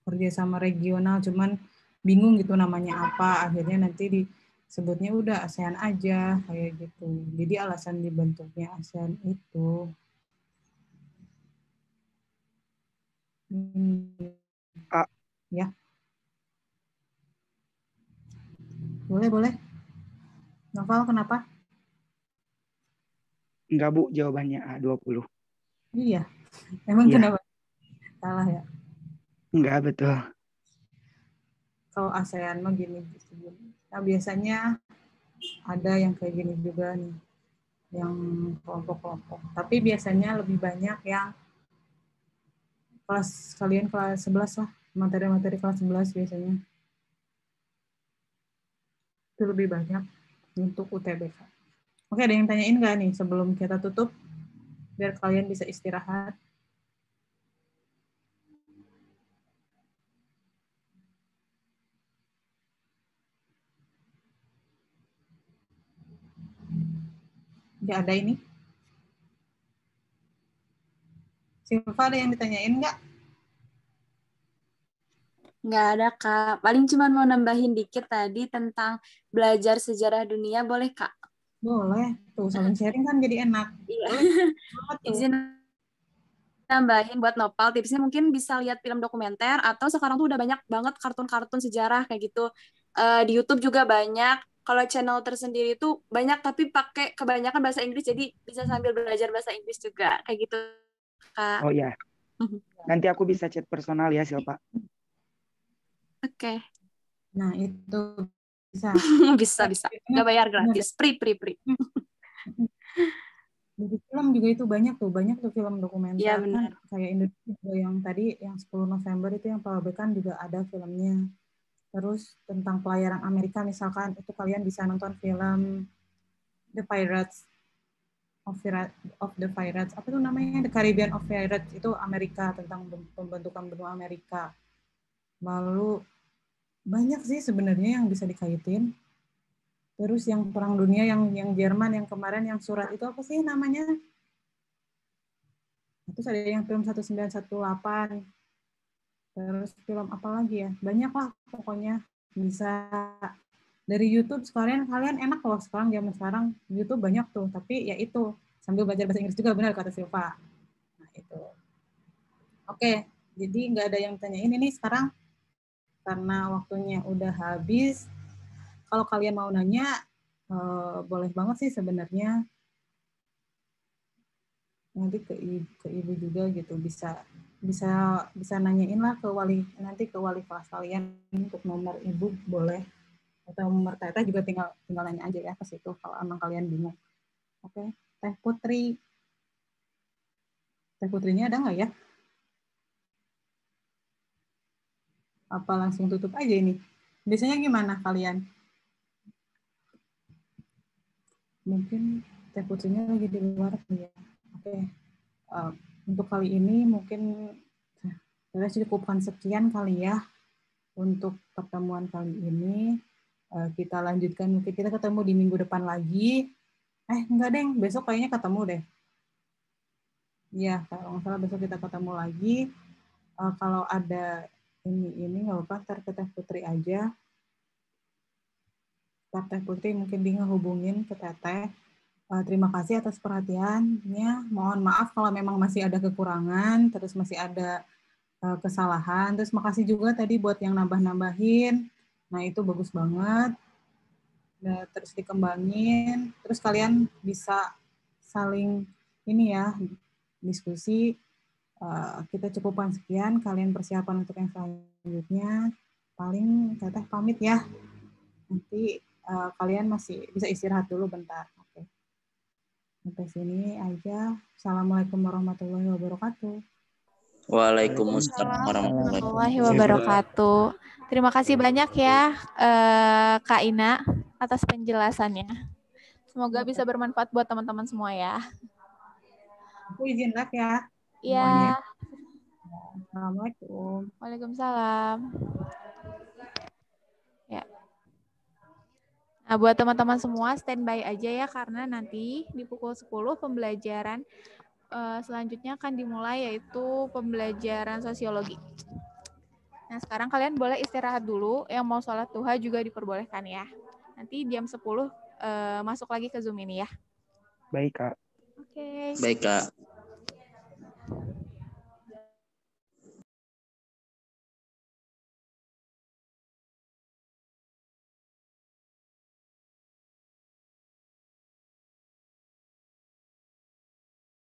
[SPEAKER 1] kerjasama regional, cuman bingung gitu namanya apa, akhirnya nanti disebutnya udah ASEAN aja kayak gitu. Jadi alasan dibentuknya ASEAN itu ya boleh. Novel kenapa?
[SPEAKER 3] Enggak, Bu, jawabannya A, 20.
[SPEAKER 1] Iya, emang
[SPEAKER 3] Iya.
[SPEAKER 1] kenapa? Salah ya?
[SPEAKER 3] Enggak, betul.
[SPEAKER 1] Kalau ASEAN mah gini. Nah, biasanya ada yang kayak gini juga nih, yang kelompok-kelompok. Tapi biasanya lebih banyak yang kelas 11 lah, materi-materi kelas 11 biasanya. Itu lebih banyak untuk UTBK. Oke, ada yang tanyain nggak nih sebelum kita tutup? Biar kalian bisa istirahat. Nggak ada ini? Silva ada yang ditanyain nggak?
[SPEAKER 5] Nggak ada, Kak. Paling cuma mau nambahin dikit tadi tentang belajar sejarah dunia, boleh, Kak?
[SPEAKER 1] Boleh. Tuh, saling sharing kan jadi enak.
[SPEAKER 5] Iya.
[SPEAKER 1] Boleh.
[SPEAKER 5] Izin nambahin buat Nopal, tipsnya mungkin bisa lihat film dokumenter, atau sekarang tuh udah banyak banget kartun-kartun sejarah kayak gitu. Di YouTube juga banyak. Kalau channel tersendiri itu banyak, tapi pakai kebanyakan bahasa Inggris, jadi bisa sambil belajar bahasa Inggris juga. Kayak gitu, Kak.
[SPEAKER 3] Oh ya, nanti aku bisa chat personal ya, Silpa.
[SPEAKER 5] Oke.
[SPEAKER 1] Nah, itu bisa.
[SPEAKER 5] Bisa. Nggak bayar gratis. Free.
[SPEAKER 1] Dari film juga itu banyak tuh film dokumenter.
[SPEAKER 5] Iya,
[SPEAKER 1] kan
[SPEAKER 5] benar.
[SPEAKER 1] kayak Indonesia juga yang tadi yang 10 November itu yang Pelabekan juga ada filmnya. Terus tentang pelayaran Amerika misalkan itu kalian bisa nonton film The Pirates of the Pirates, apa tuh namanya, The Caribbean of Pirates, itu Amerika, tentang pembentukan benua Amerika. Lalu banyak sih sebenarnya yang bisa dikaitin. Terus yang Perang Dunia yang Jerman yang kemarin yang surat itu apa sih namanya? Terus ada yang film 1918. Terus film apa lagi ya? Banyak lah pokoknya, bisa dari YouTube. Sekalian kalian enak loh sekarang, zaman sekarang YouTube banyak tuh, tapi ya itu sambil belajar bahasa Inggris juga, benar kata Silva. Nah itu. Oke, jadi nggak ada yang tanyain ini sekarang karena waktunya udah habis. kalau kalian mau nanya, boleh banget sih sebenarnya. Nanti ke ibu juga gitu, bisa nanyain lah ke wali kelas kalian untuk nomor ibu boleh, atau nomor teteh juga tinggal nanya aja ya ke situ kalau emang kalian bingung. Oke. Teh Putrinya ada nggak ya? Apa langsung tutup aja ini? Biasanya gimana kalian? Mungkin Teh Putrinya lagi di luar ya. Oke. Untuk kali ini mungkin kita cukupkan sekian kali ya untuk pertemuan kali ini. Kita lanjutkan, mungkin kita ketemu di minggu depan lagi. Enggak deh, besok kayaknya ketemu deh. Iya, kalau nggak salah besok kita ketemu lagi. Kalau ada ini nggak apa-apa, ntar ke Teh Putri aja. Teh Putri mungkin dia ngehubungin ke Teteh. Terima kasih atas perhatiannya. Mohon maaf kalau memang masih ada kekurangan, terus masih ada kesalahan. Terus makasih juga tadi buat yang nambah-nambahin. Nah, itu bagus banget. Nah, terus dikembangin. Terus kalian bisa saling ini ya, diskusi. Kita cukupkan sekian. Kalian persiapan untuk yang selanjutnya. Paling Teteh pamit ya. Nanti kalian masih bisa istirahat dulu bentar. Oke. Sampai sini aja. Assalamualaikum warahmatullahi wabarakatuh.
[SPEAKER 4] Waalaikumsalam
[SPEAKER 5] warahmatullahi wabarakatuh. Terima kasih banyak ya Kak Ina atas penjelasannya. Semoga bisa bermanfaat buat teman-teman semua ya.
[SPEAKER 1] Aku izin live ya.
[SPEAKER 5] Iya.
[SPEAKER 1] Assalamualaikum.
[SPEAKER 5] Waalaikumsalam. Ya. Nah, buat teman-teman semua standby aja ya karena nanti di pukul 10 pembelajaran selanjutnya akan dimulai yaitu pembelajaran sosiologi. Nah, sekarang kalian boleh istirahat dulu. Yang mau sholat duha juga diperbolehkan ya. Nanti jam 10 masuk lagi ke Zoom ini ya.
[SPEAKER 3] Baik, Kak.
[SPEAKER 5] Oke.
[SPEAKER 4] Baik, Kak.